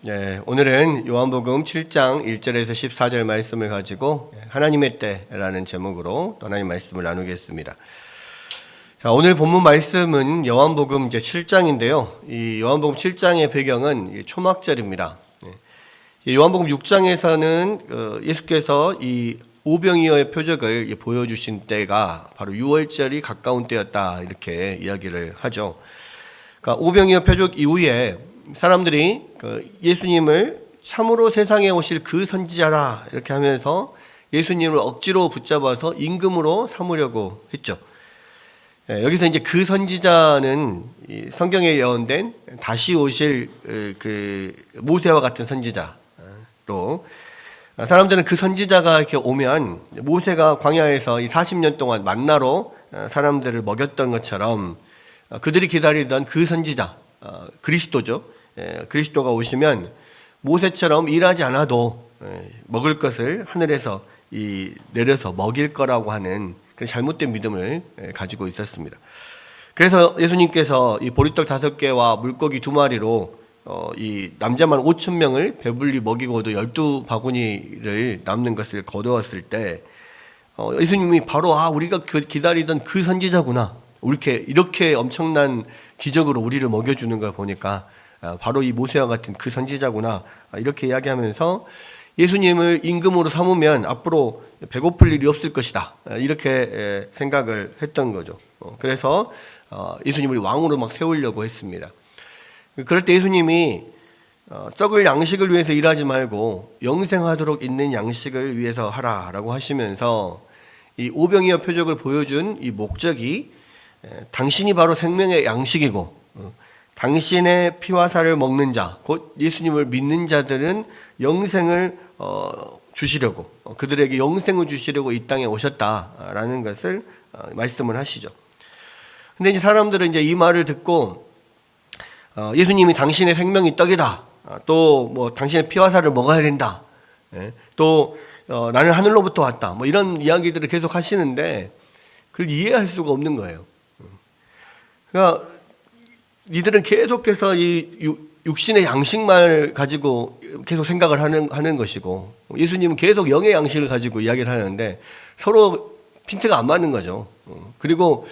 오늘은 요한복음 7장 1절에서 14절 말씀을 가지고 하나님의 때라는 제목으로 하나님 말씀을 나누겠습니다. 자, 오늘 본문 말씀은 요한복음 이제 7장인데요. 이 요한복음 7장의 배경은 초막절입니다. 요한복음 6장에서는 예수께서 이 오병이어의 표적을 보여주신 때가 바로 유월절이 가까운 때였다, 이렇게 이야기를 하죠. 그러니까 오병이어 표적 이후에 사람들이 예수님을 참으로 세상에 오실 그 선지자라 이렇게 하면서 예수님을 억지로 붙잡아서 임금으로 삼으려고 했죠. 여기서 이제 그 선지자는 성경에 예언된 다시 오실 그 모세와 같은 선지자로, 사람들은 그 선지자가 이렇게 오면 모세가 광야에서 이 40년 동안 만나로 사람들을 먹였던 것처럼 그들이 기다리던 그 선지자, 그리스도죠. 그리스도가 오시면 모세처럼 일하지 않아도 먹을 것을 하늘에서 내려서 먹일 거라고 하는 그런 잘못된 믿음을 가지고 있었습니다. 그래서 예수님께서 이 보리떡 5개와 물고기 2마리로 이 남자만 5,000명을 배불리 먹이고도 12바구니를 남는 것을 거두었을 때 예수님이 바로 우리가 기다리던 그 선지자구나, 이렇게 엄청난 기적으로 우리를 먹여주는 걸 보니까 바로 이 모세와 같은 그 선지자구나, 이렇게 이야기하면서 예수님을 임금으로 삼으면 앞으로 배고플 일이 없을 것이다, 이렇게 생각을 했던 거죠. 그래서 예수님을 왕으로 막 세우려고 했습니다. 그럴 때 예수님이 썩을 양식을 위해서 일하지 말고 영생하도록 있는 양식을 위해서 하라라고 하시면서 이 오병이어 표적을 보여준 이 목적이 당신이 바로 생명의 양식이고 당신의 피와 살을 먹는 자, 곧 예수님을 믿는 자들은 영생을 주시려고, 그들에게 영생을 주시려고 이 땅에 오셨다라는 것을 말씀을 하시죠. 근데 이제 사람들은 이제 이 말을 듣고 예수님이 당신의 생명이 떡이다, 또 뭐 당신의 피와 살을 먹어야 된다, 또 나는 하늘로부터 왔다, 뭐 이런 이야기들을 계속 하시는데 그걸 이해할 수가 없는 거예요. 그러니까 니들은 계속해서 이 육신의 양식만 가지고 계속 생각을 하는 것이고, 예수님은 계속 영의 양식을 가지고 이야기를 하는데 서로 핀트가 안 맞는 거죠. 그리고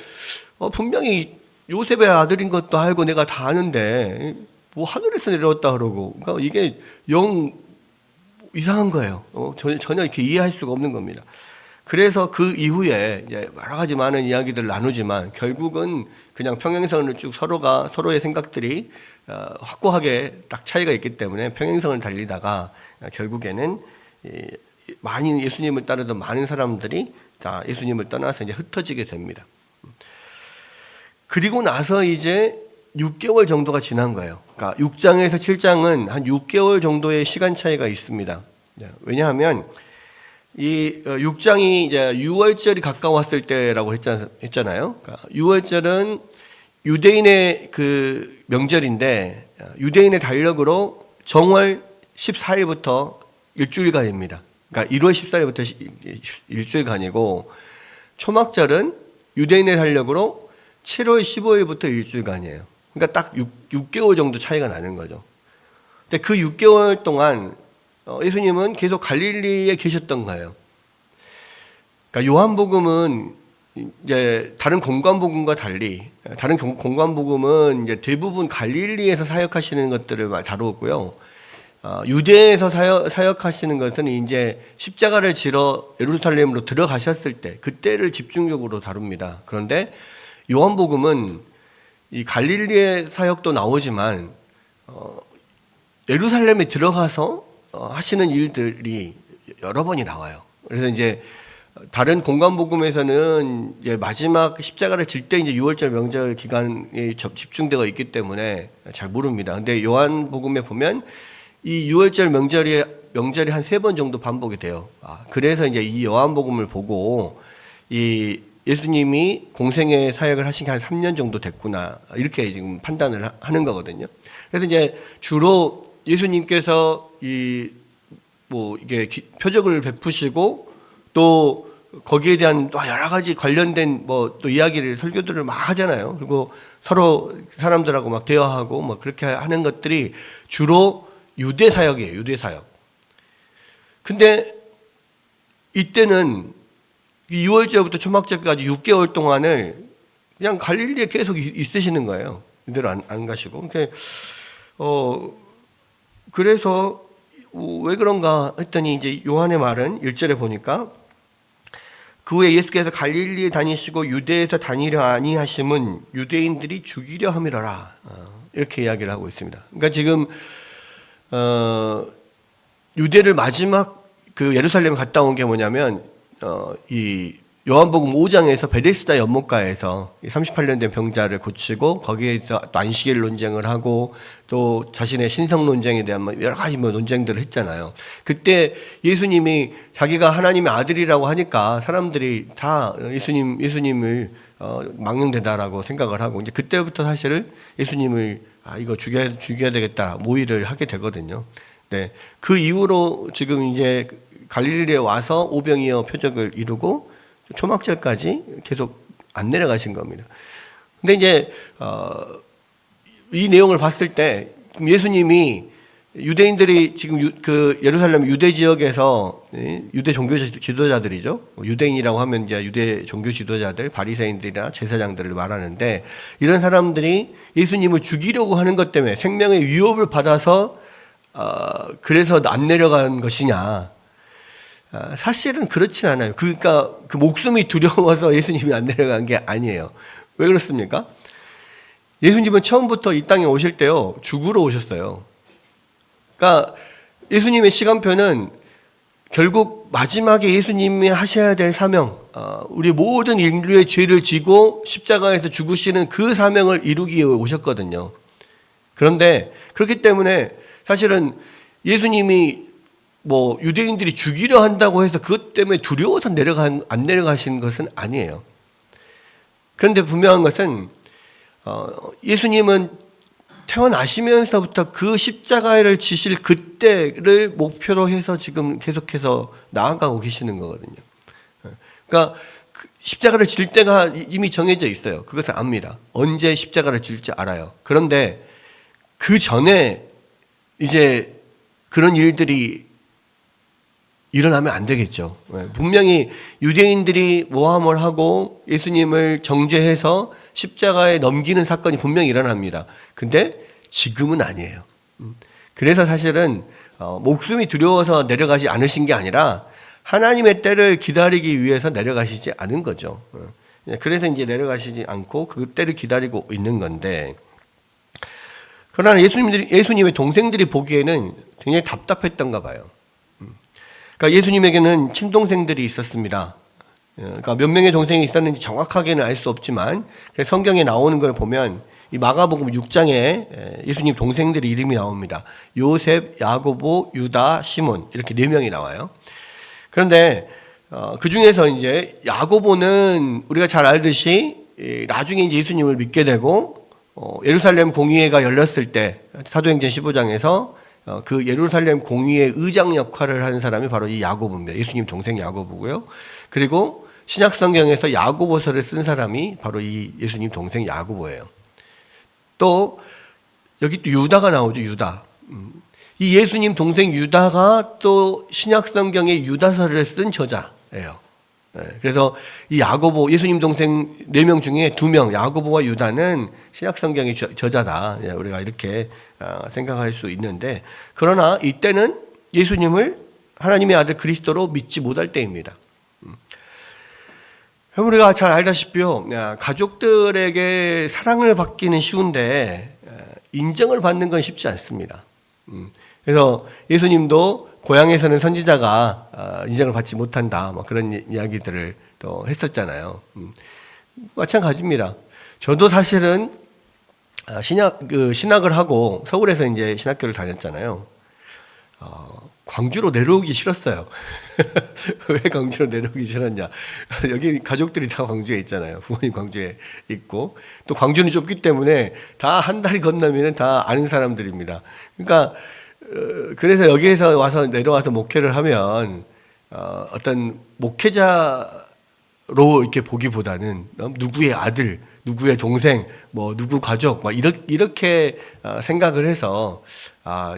분명히 요셉의 아들인 것도 알고 내가 다 아는데 뭐 하늘에서 내려왔다 그러고, 그러니까 이게 영 이상한 거예요. 전혀 이렇게 이해할 수가 없는 겁니다. 그래서 그 이후에 이제 여러 가지 많은 이야기들을 나누지만 결국은 그냥 평행선을 쭉 서로가 서로의 생각들이 확고하게 딱 차이가 있기 때문에 평행선을 달리다가 결국에는 많이 예수님을 따르던 많은 사람들이 다 예수님을 떠나서 이제 흩어지게 됩니다. 그리고 나서 이제 6개월 정도가 지난 거예요. 그러니까 6장에서 7장은 한 6개월 정도의 시간 차이가 있습니다. 왜냐하면 이 6장이 이제 유월절이 가까웠을 때라고 했잖아요. 그러니까 유월절은 유대인의 그 명절인데 유대인의 달력으로 정월 14일부터 일주일간입니다. 그러니까 1월 14일부터 일주일간이고, 초막절은 유대인의 달력으로 7월 15일부터 일주일간이에요. 그러니까 딱 6개월 정도 차이가 나는 거죠. 근데 그 6개월 동안 예수님은 계속 갈릴리에 계셨던 거예요. 그러니까 요한복음은 이제 다른 공관복음과 달리, 다른 공관복음은 이제 대부분 갈릴리에서 사역하시는 것들을 다루었고요. 유대에서 사역하시는 것은 이제 십자가를 지러 예루살렘으로 들어가셨을 때 그때를 집중적으로 다룹니다. 그런데 요한복음은 이 갈릴리의 사역도 나오지만 예루살렘에 들어가서 하시는 일들이 여러 번이 나와요. 그래서 이제 다른 공관복음에서는 이제 마지막 십자가를 질 때 이제 유월절 명절 기간에 집중되어 있기 때문에 잘 모릅니다. 근데 요한복음에 보면 이 유월절 명절이 한 3번 정도 반복이 돼요. 그래서 이제 이 요한복음을 보고 이 예수님이 공생애 사역을 하신 게 한 3년 정도 됐구나, 이렇게 지금 판단을 하는 거거든요. 그래서 이제 주로 예수님께서 이게 표적을 베푸시고 또 거기에 대한 또 여러 가지 관련된 또 이야기를, 설교들을 막 하잖아요. 그리고 서로 사람들하고 막 대화하고 뭐 그렇게 하는 것들이 주로 유대 사역이에요. 유대 사역. 근데 이때는 2월절부터 초막절까지 6개월 동안을 그냥 갈릴리에 계속 있으시는 거예요. 이대로 안 가시고. 그래서 왜 그런가 했더니 이제 요한의 말은 1절에 보니까 그 후에 예수께서 갈릴리에 다니시고 유대에서 다니려 아니하심은 유대인들이 죽이려 함이로라. 이렇게 이야기를 하고 있습니다. 그러니까 지금 유대를 마지막 그 예루살렘 갔다 온 게 뭐냐면 이 요한복음 5장에서 베데스다 연못가에서 38년 된 병자를 고치고 거기에서 또 안식일 논쟁을 하고 또 자신의 신성 논쟁에 대한 여러 가지 논쟁들을 했잖아요. 그때 예수님이 자기가 하나님의 아들이라고 하니까 사람들이 다 예수님을 망령되다라고 생각을 하고 이제 그때부터 사실은 예수님을 이거 죽여야 되겠다 모의를 하게 되거든요. 네, 그 이후로 지금 이제 갈릴리에 와서 오병이어 표적을 이루고 초막절까지 계속 안 내려가신 겁니다. 근데 이제 이 내용을 봤을 때 예수님이 유대인들이 지금 그 예루살렘 유대 지역에서 유대 종교 지도자들이죠. 유대인이라고 하면 이제 유대 종교 지도자들, 바리새인들이나 제사장들을 말하는데 이런 사람들이 예수님을 죽이려고 하는 것 때문에 생명의 위협을 받아서 그래서 안 내려간 것이냐? 사실은 그렇진 않아요. 그러니까 그 목숨이 두려워서 예수님이 안 내려간 게 아니에요. 왜 그렇습니까? 예수님은 처음부터 이 땅에 오실 때요, 죽으러 오셨어요. 그러니까 예수님의 시간표는 결국 마지막에 예수님이 하셔야 될 사명, 우리 모든 인류의 죄를 지고 십자가에서 죽으시는 그 사명을 이루기 위해 오셨거든요. 그런데 그렇기 때문에 사실은 예수님이 유대인들이 죽이려 한다고 해서 그것 때문에 두려워서 안 내려가신 것은 아니에요. 그런데 분명한 것은 예수님은 태어나시면서부터 그 십자가를 지실 그때를 목표로 해서 지금 계속해서 나아가고 계시는 거거든요. 그러니까 십자가를 질 때가 이미 정해져 있어요. 그것을 압니다. 언제 십자가를 질지 알아요. 그런데 그 전에 이제 그런 일들이 일어나면 안 되겠죠. 분명히 유대인들이 모함을 하고 예수님을 정죄해서 십자가에 넘기는 사건이 분명히 일어납니다. 근데 지금은 아니에요. 그래서 사실은 목숨이 두려워서 내려가지 않으신 게 아니라 하나님의 때를 기다리기 위해서 내려가시지 않은 거죠. 그래서 이제 내려가시지 않고 그 때를 기다리고 있는 건데, 그러나 예수님의 동생들이 보기에는 굉장히 답답했던가 봐요. 그러니까 예수님에게는 친동생들이 있었습니다. 그러니까 몇 명의 동생이 있었는지 정확하게는 알 수 없지만 성경에 나오는 걸 보면 이 마가복음 6장에 예수님 동생들의 이름이 나옵니다. 요셉, 야고보, 유다, 시몬 이렇게 4명이 나와요. 그런데 그 중에서 이제 야고보는 우리가 잘 알듯이 나중에 이제 예수님을 믿게 되고 예루살렘 공의회가 열렸을 때 사도행전 15장에서 그 예루살렘 공의회 의장 역할을 하는 사람이 바로 이 야고보입니다. 예수님 동생 야고보고요. 그리고 신약 성경에서 야고보서를 쓴 사람이 바로 이 예수님 동생 야고보예요. 또 여기 또 유다가 나오죠. 유다. 이 예수님 동생 유다가 또 신약 성경의 유다서를 쓴 저자예요. 그래서 이 야고보, 예수님 동생 4명 중에 2명, 야고보와 유다는 신약 성경의 저자다. 우리가 이렇게 생각할 수 있는데, 그러나 이때는 예수님을 하나님의 아들 그리스도로 믿지 못할 때입니다. 우리가 잘 알다시피요, 가족들에게 사랑을 받기는 쉬운데 인정을 받는 건 쉽지 않습니다. 그래서 예수님도 고향에서는 선지자가 인정을 받지 못한다, 그런 이야기들을 또 했었잖아요. 마찬가지입니다. 저도 사실은 신학을 하고 서울에서 이제 신학교를 다녔잖아요. 광주로 내려오기 싫었어요. 왜 광주로 내려오기 싫었냐? 여기 가족들이 다 광주에 있잖아요. 부모님 광주에 있고 또 광주는 좁기 때문에 다 한 다리 건너면 다 아는 사람들입니다. 그러니까 그래서 여기에서 와서 내려와서 목회를 하면 어떤 목회자로 이렇게 보기보다는 누구의 아들, 누구의 동생, 뭐 누구 가족, 막 이렇게 생각을 해서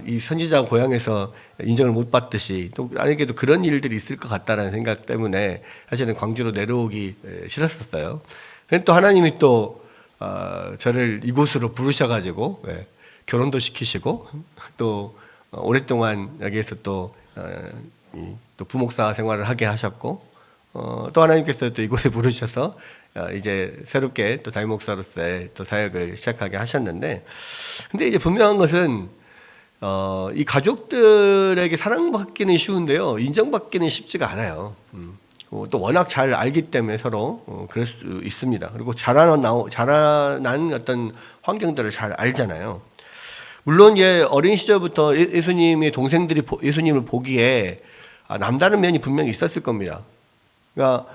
이 선지자 고향에서 인정을 못 받듯이 또 아니게도 그런 일들이 있을 것 같다라는 생각 때문에 사실은 광주로 내려오기 싫었었어요. 또 하나님이 또 저를 이곳으로 부르셔가지고 결혼도 시키시고 또 오랫동안 여기에서 또 부목사 생활을 하게 하셨고 또 하나님께서 또 이곳에 부르셔서 이제 새롭게 또 담임 목사로서의 또 사역을 시작하게 하셨는데, 근데 이제 분명한 것은 이 가족들에게 사랑받기는 쉬운데요, 인정받기는 쉽지가 않아요. 또 워낙 잘 알기 때문에 서로 그럴 수 있습니다. 그리고 자라난 어떤 환경들을 잘 알잖아요. 물론 어린 시절부터 예수님의 동생들이 예수님을 보기에 남다른 면이 분명히 있었을 겁니다. 그러니까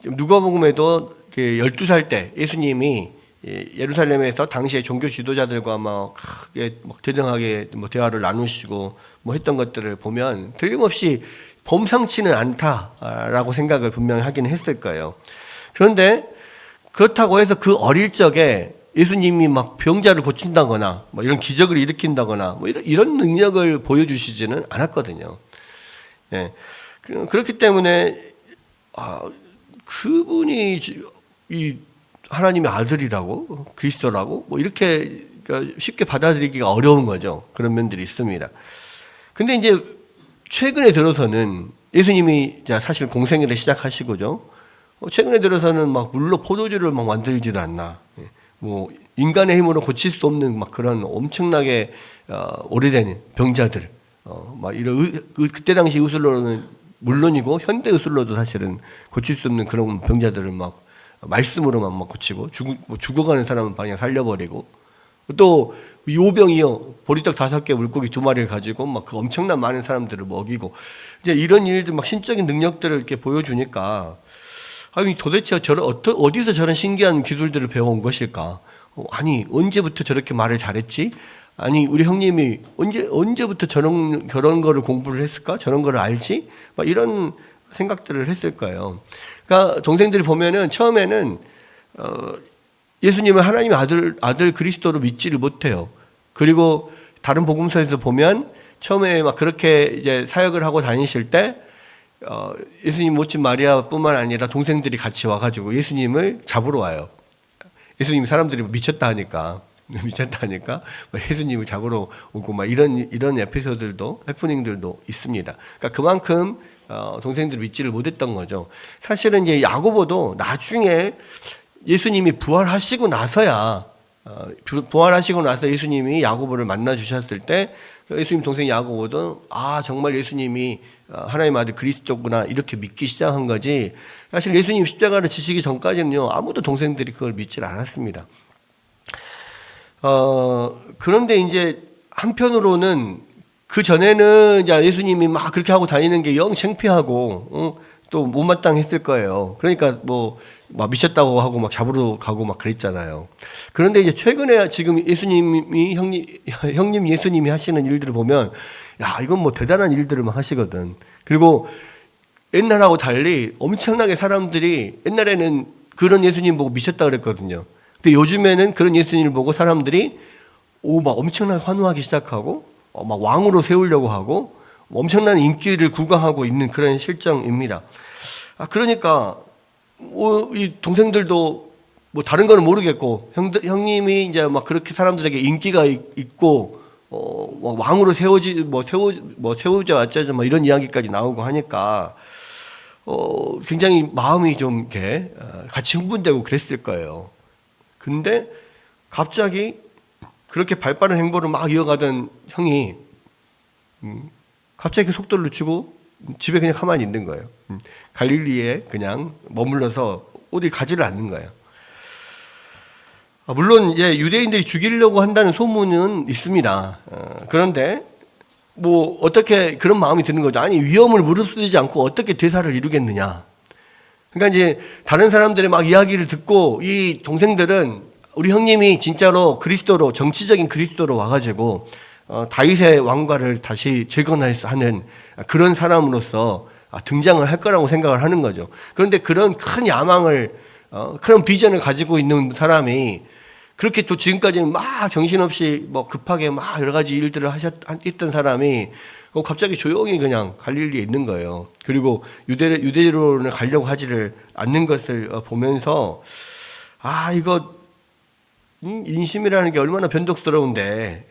누가복음에도 12살 때 예수님이 예루살렘에서 당시의 종교 지도자들과 크게 대등하게 대화를 나누시고 했던 것들을 보면 틀림없이 범상치는 않다라고 생각을 분명히 하긴 했을 거예요. 그런데 그렇다고 해서 그 어릴 적에 예수님이 병자를 고친다거나 이런 기적을 일으킨다거나 이런 능력을 보여주시지는 않았거든요. 그렇기 때문에 그분이 이 하나님의 아들이라고 그리스도라고 이렇게 쉽게 받아들이기가 어려운 거죠. 그런 면들이 있습니다. 근데 이제 최근에 들어서는 예수님이 사실 공생애를 시작하시고죠. 최근에 들어서는 물로 포도주를 만들지도 않나. 인간의 힘으로 고칠 수 없는 그런 엄청나게 오래된 병자들. 그때 당시 의술로는 물론이고 현대 의술로도 사실은 고칠 수 없는 그런 병자들을 말씀으로만 고치고 죽어가는 사람은 그냥 살려버리고, 또 요병이요 보리떡 5개 물고기 2마리를 가지고 그 엄청난 많은 사람들을 먹이고, 이제 이런 일들 신적인 능력들을 이렇게 보여주니까 도대체 어디서 저런 신기한 기술들을 배워온 것일까? 아니 언제부터 저렇게 말을 잘했지? 아니 우리 형님이 언제부터 저런 거를 공부를 했을까? 저런 거를 알지? 이런 생각들을 했을 거예요. 그러니까 동생들이 보면은 처음에는 예수님을 하나님의 아들 그리스도로 믿지를 못해요. 그리고 다른 복음서에서 보면 처음에 그렇게 이제 사역을 하고 다니실 때 예수님 모친 마리아뿐만 아니라 동생들이 같이 와가지고 예수님을 잡으러 와요. 예수님 사람들이 미쳤다 하니까 예수님을 잡으러 오고 이런 에피소드들도 해프닝들도 있습니다. 그러니까 그만큼 동생들이 믿지를 못했던 거죠. 사실은 이제 야고보도 나중에 예수님이 부활하시고 나서 예수님이 야고보를 만나 주셨을 때 예수님 동생 야고보도 정말 예수님이 하나님의 아들 그리스도구나 이렇게 믿기 시작한 거지, 사실 예수님 십자가를 지시기 전까지는요 아무도 동생들이 그걸 믿질 않았습니다. 그런데 이제 한편으로는 그 전에는 이제 예수님이 그렇게 하고 다니는 게 영 창피하고 또 못마땅했을 거예요. 그러니까 미쳤다고 하고 잡으러 가고 그랬잖아요. 그런데 이제 최근에 지금 예수님이 형님 예수님이 하시는 일들을 보면 이건 대단한 일들을 하시거든. 그리고 옛날하고 달리 엄청나게 사람들이, 옛날에는 그런 예수님 보고 미쳤다 그랬거든요. 근데 요즘에는 그런 예수님을 보고 사람들이 엄청나게 환호하기 시작하고 왕으로 세우려고 하고 엄청난 인기를 구가하고 있는 그런 실정입니다. 그러니까 이 동생들도 다른 거는 모르겠고 형님이 이제 그렇게 사람들에게 인기가 있고 왕으로 세우자 어쩌자 이런 이야기까지 나오고 하니까 굉장히 마음이 좀 이렇게 같이 흥분되고 그랬을 거예요. 근데 갑자기 그렇게 발빠른 행보를 이어가던 형이 갑자기 속도를 늦추고 집에 그냥 가만히 있는 거예요. 갈릴리에 그냥 머물러서 어디 가지를 않는 거예요. 물론 이제 유대인들이 죽이려고 한다는 소문은 있습니다. 그런데 어떻게 그런 마음이 드는 거죠. 아니 위험을 무릅쓰지 않고 어떻게 대사를 이루겠느냐. 그러니까 이제 다른 사람들의 이야기를 듣고 이 동생들은 우리 형님이 진짜로 그리스도로, 정치적인 그리스도로 와가지고 다윗의 왕과를 다시 재건하는 그런 사람으로서 등장을 할 거라고 생각을 하는 거죠. 그런데 그런 큰 야망을 그런 비전을 가지고 있는 사람이 그렇게 또 지금까지는 막 정신없이 뭐 급하게 막 여러 가지 일들을 했던 사람이 갑자기 조용히 그냥 갈릴리에 있는 거예요. 그리고 유대로는 가려고 하지를 않는 것을 보면서 이거 인심이라는 게 얼마나 변덕스러운데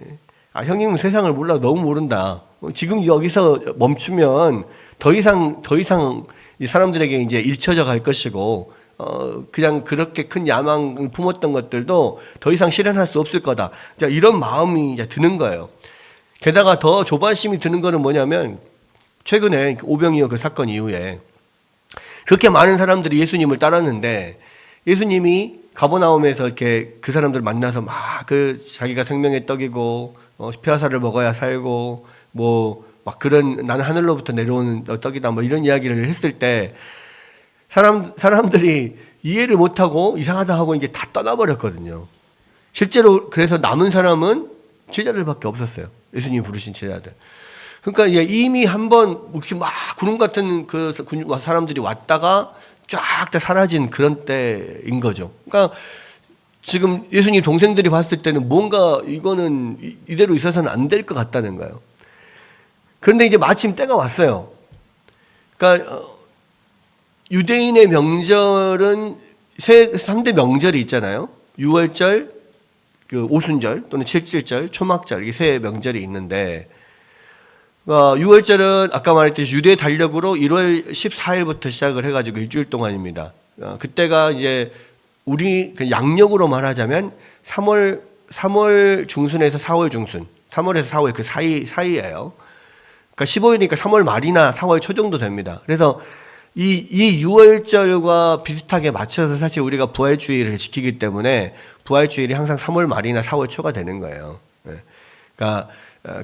형님은 세상을 몰라 너무 모른다. 지금 여기서 멈추면 더 이상 이 사람들에게 이제 잊혀져 갈 것이고 그냥 그렇게 큰 야망을 품었던 것들도 더 이상 실현할 수 없을 거다. 이런 마음이 이제 드는 거예요. 게다가 더 조바심이 드는 거는 뭐냐면 최근에 오병이어 그 사건 이후에 그렇게 많은 사람들이 예수님을 따랐는데 예수님이 가버나움에서 이렇게 그 사람들 만나서 막 그 자기가 생명의 떡이고 폐화살을 먹어야 살고 뭐 막 그런 나는 하늘로부터 내려오는 떡이다 뭐 이런 이야기를 했을 때 사람들이 이해를 못하고 이상하다 하고 이제 다 떠나버렸거든요. 실제로 그래서 남은 사람은 제자들밖에 없었어요. 예수님이 부르신 제자들. 그러니까 이미 한번 이렇게 막 구름 같은 그 사람들이 왔다가 쫙 다 사라진 그런 때인 거죠. 그러니까 지금 예수님 동생들이 봤을 때는 뭔가 이거는 이대로 있어서는 안 될 것 같다는 거예요. 그런데 이제 마침 때가 왔어요. 그러니까 유대인의 명절은 3대 명절이 있잖아요. 유월절, 그 오순절 또는 칠칠절, 초막절 이게 세 명절이 있는데 6월절은 아까 말했듯이 유대 달력으로 1월 14일부터 시작을 해가지고 일주일 동안입니다. 그때가 이제 우리 양력으로 말하자면 3월 중순에서 4월 중순, 3월에서 4월 그 사이예요. 그러니까 15일이니까 3월 말이나 4월 초 정도 됩니다. 그래서 이 6월절과 비슷하게 맞춰서 사실 우리가 부활주일을 지키기 때문에 부활주일이 항상 3월 말이나 4월 초가 되는 거예요. 그러니까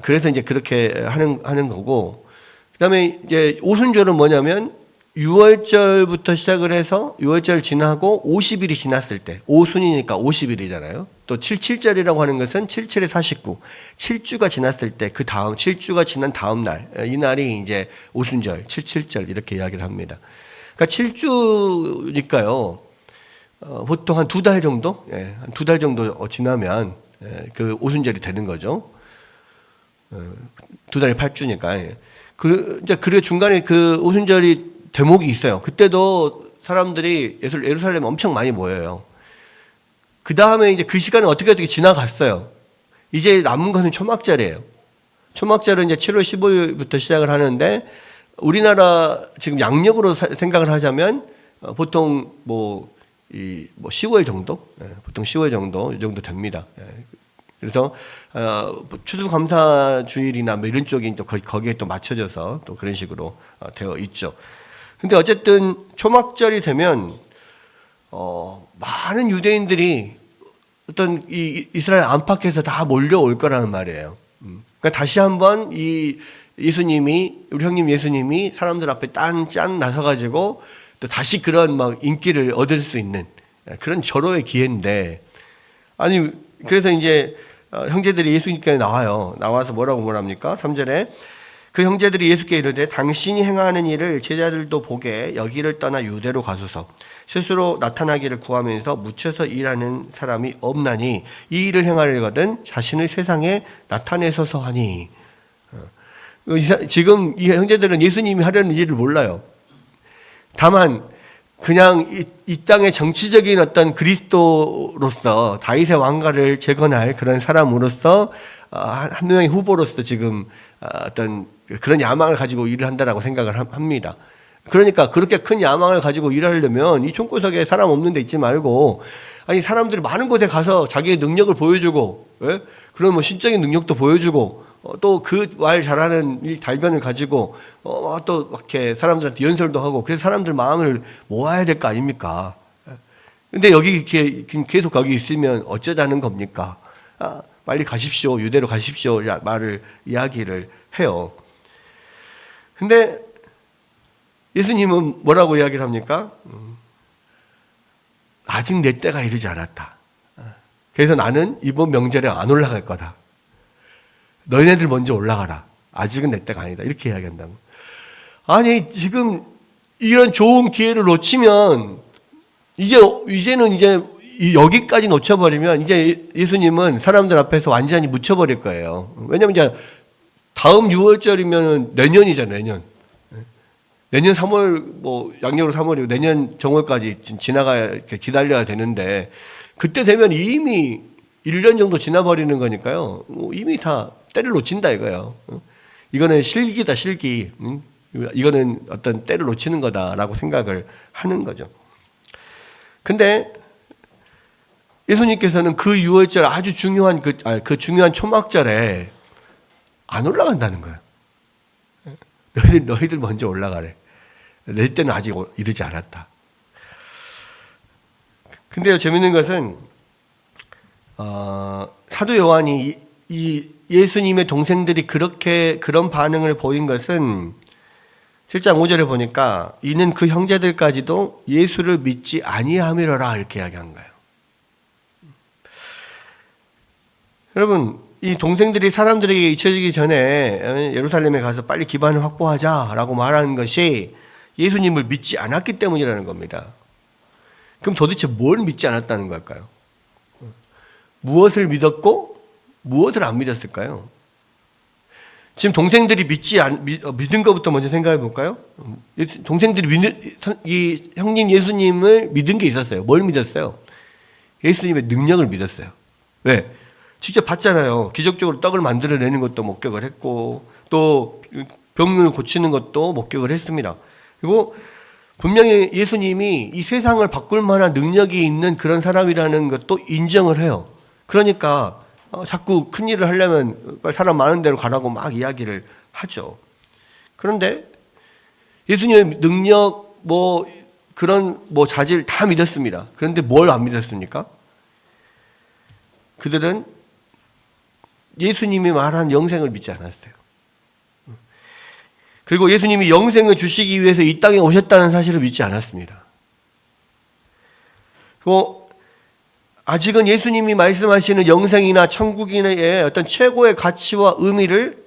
그래서 이제 그렇게 하는 거고, 그다음에 이제 오순절은 뭐냐면 6월절부터 시작을 해서 6월절 지나고 50일이 지났을 때, 오순이니까 50일이잖아요. 또 77절이라고 하는 것은 77에 49, 7주가 지났을 때 그 다음 7주가 지난 다음 날, 이 날이 이제 오순절, 77절 이렇게 이야기를 합니다. 그러니까 7주니까요. 보통 한 2달 정도, 한 2달 정도 지나면 그 오순절이 되는 거죠. 2달에 8주니까. 이제 그 중간에 그 오순절이 대목이 있어요. 그때도 사람들이 예루살렘에 엄청 많이 모여요. 그 다음에 이제 그 시간은 어떻게 지나갔어요. 이제 남은 것은 초막절이에요. 초막절은 이제 7월 15일부터 시작을 하는데 우리나라 지금 양력으로 생각을 하자면 보통 10월 정도? 보통 10월 정도, 이 정도 됩니다. 그래서 추수감사주일이나 뭐 이런 쪽이 또 거기에 또 맞춰져서 또 그런 식으로 되어 있죠. 근데 어쨌든 초막절이 되면 많은 유대인들이 어떤 이 이스라엘 안팎에서 다 몰려올 거라는 말이에요. 그러니까 다시 한번 이 예수님이 우리 형님 예수님이 사람들 앞에 짠 나서가지고 또 다시 그런 막 인기를 얻을 수 있는 그런 절호의 기회인데 아니 그래서 이제 형제들이 예수님께 나와서 뭐라고 합니까? 3절에 그 형제들이 예수께 이르되 당신이 행하는 일을 제자들도 보게 여기를 떠나 유대로 가소서. 스스로 나타나기를 구하면서 묻혀서 일하는 사람이 없나니 이 일을 행하려거든 자신을 세상에 나타내소서 하니. 지금 이 형제들은 예수님이 하려는 일을 몰라요. 다만 그냥 이 땅의 정치적인 어떤 그리스도로서 다윗의 왕가를 재건할 그런 사람으로서 한 명의 후보로서 지금 어떤 그런 야망을 가지고 일을 한다라고 생각을 합니다. 그러니까 그렇게 큰 야망을 가지고 일하려면 이 총구석에 사람 없는 데 있지 말고 아니 사람들이 많은 곳에 가서 자기의 능력을 보여주고 그런 뭐 신적인 능력도 보여주고 또 그 말 잘하는 이 달변을 가지고 또 이렇게 사람들한테 연설도 하고 그래서 사람들 마음을 모아야 될 거 아닙니까? 근데 여기 이렇게 계속 거기 있으면 어쩌자는 겁니까? 빨리 가십시오. 유대로 가십시오. 이야기를 해요. 근데 예수님은 뭐라고 이야기를 합니까? 아직 내 때가 이르지 않았다. 그래서 나는 이번 명절에 안 올라갈 거다. 너희네들 먼저 올라가라. 아직은 내 때가 아니다. 이렇게 이야기한다고. 아니 지금 이런 좋은 기회를 놓치면 이제는 여기까지 놓쳐버리면 이제 예수님은 사람들 앞에서 완전히 묻혀버릴 거예요. 왜냐면 이제 다음 6월절이면 내년이잖아요, 내년 3월, 양력으로 3월이고 내년 정월까지 지나가야, 이렇게 기다려야 되는데, 그때 되면 이미 1년 정도 지나버리는 거니까요. 이미 다 때를 놓친다 이거예요. 이거는 실기다, 실기. 이거는 어떤 때를 놓치는 거다라고 생각을 하는 거죠. 근데 예수님께서는 그 6월절 아주 중요한 그 중요한 초막절에 안 올라간다는 거예요. 너희들 먼저 올라가래. 내 때는 아직 이르지 않았다. 근데요, 재밌는 것은 사도 요한이 이 예수님의 동생들이 그런 반응을 보인 것은 7장 5절에 보니까 이는 그 형제들까지도 예수를 믿지 아니함이로라 이렇게 이야기한 거예요. 여러분, 이 동생들이 사람들에게 잊혀지기 전에 예루살렘에 가서 빨리 기반을 확보하자라고 말하는 것이 예수님을 믿지 않았기 때문이라는 겁니다. 그럼 도대체 뭘 믿지 않았다는 걸까요? 무엇을 믿었고 무엇을 안 믿었을까요? 지금 동생들이 믿은 것부터 먼저 생각해 볼까요? 동생들이 이 형님 예수님을 믿은 게 있었어요. 뭘 믿었어요? 예수님의 능력을 믿었어요. 왜? 직접 봤잖아요. 기적적으로 떡을 만들어내는 것도 목격을 했고 또 병을 고치는 것도 목격을 했습니다. 그리고 분명히 예수님이 이 세상을 바꿀 만한 능력이 있는 그런 사람이라는 것도 인정을 해요. 그러니까 자꾸 큰일을 하려면 사람 많은 데로 가라고 막 이야기를 하죠. 그런데 예수님의 능력 그런 자질 다 믿었습니다. 그런데 뭘 안 믿었습니까? 그들은 예수님이 말한 영생을 믿지 않았어요. 그리고 예수님이 영생을 주시기 위해서 이 땅에 오셨다는 사실을 믿지 않았습니다. 그리고 아직은 예수님이 말씀하시는 영생이나 천국인의 어떤 최고의 가치와 의미를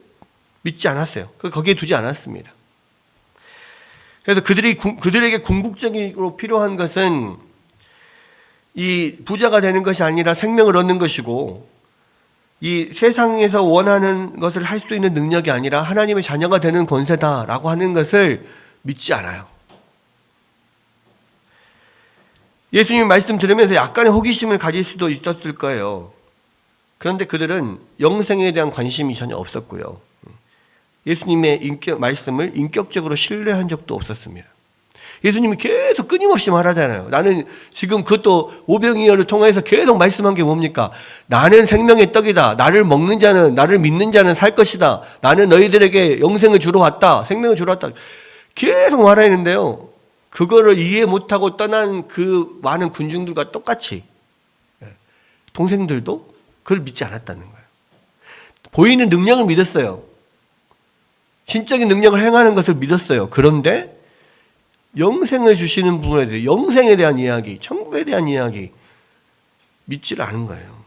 믿지 않았어요. 거기에 두지 않았습니다. 그래서 그들에게 궁극적으로 필요한 것은 이 부자가 되는 것이 아니라 생명을 얻는 것이고 이 세상에서 원하는 것을 할 수 있는 능력이 아니라 하나님의 자녀가 되는 권세다라고 하는 것을 믿지 않아요. 예수님 말씀 들으면서 약간의 호기심을 가질 수도 있었을 거예요. 그런데 그들은 영생에 대한 관심이 전혀 없었고요. 예수님의 말씀을 인격적으로 신뢰한 적도 없었습니다. 예수님이 계속 끊임없이 말하잖아요. 나는 지금 그것도 오병이어를 통해서 계속 말씀한 게 뭡니까? 나는 생명의 떡이다. 나를 믿는 자는 살 것이다. 나는 너희들에게 영생을 주러 왔다. 생명을 주러 왔다. 계속 말하는데요. 그거를 이해 못하고 떠난 그 많은 군중들과 똑같이 동생들도 그걸 믿지 않았다는 거예요. 보이는 능력을 믿었어요. 신적인 능력을 행하는 것을 믿었어요. 그런데 영생을 주시는 부분에 대해 영생에 대한 이야기, 천국에 대한 이야기 믿지를 않은 거예요.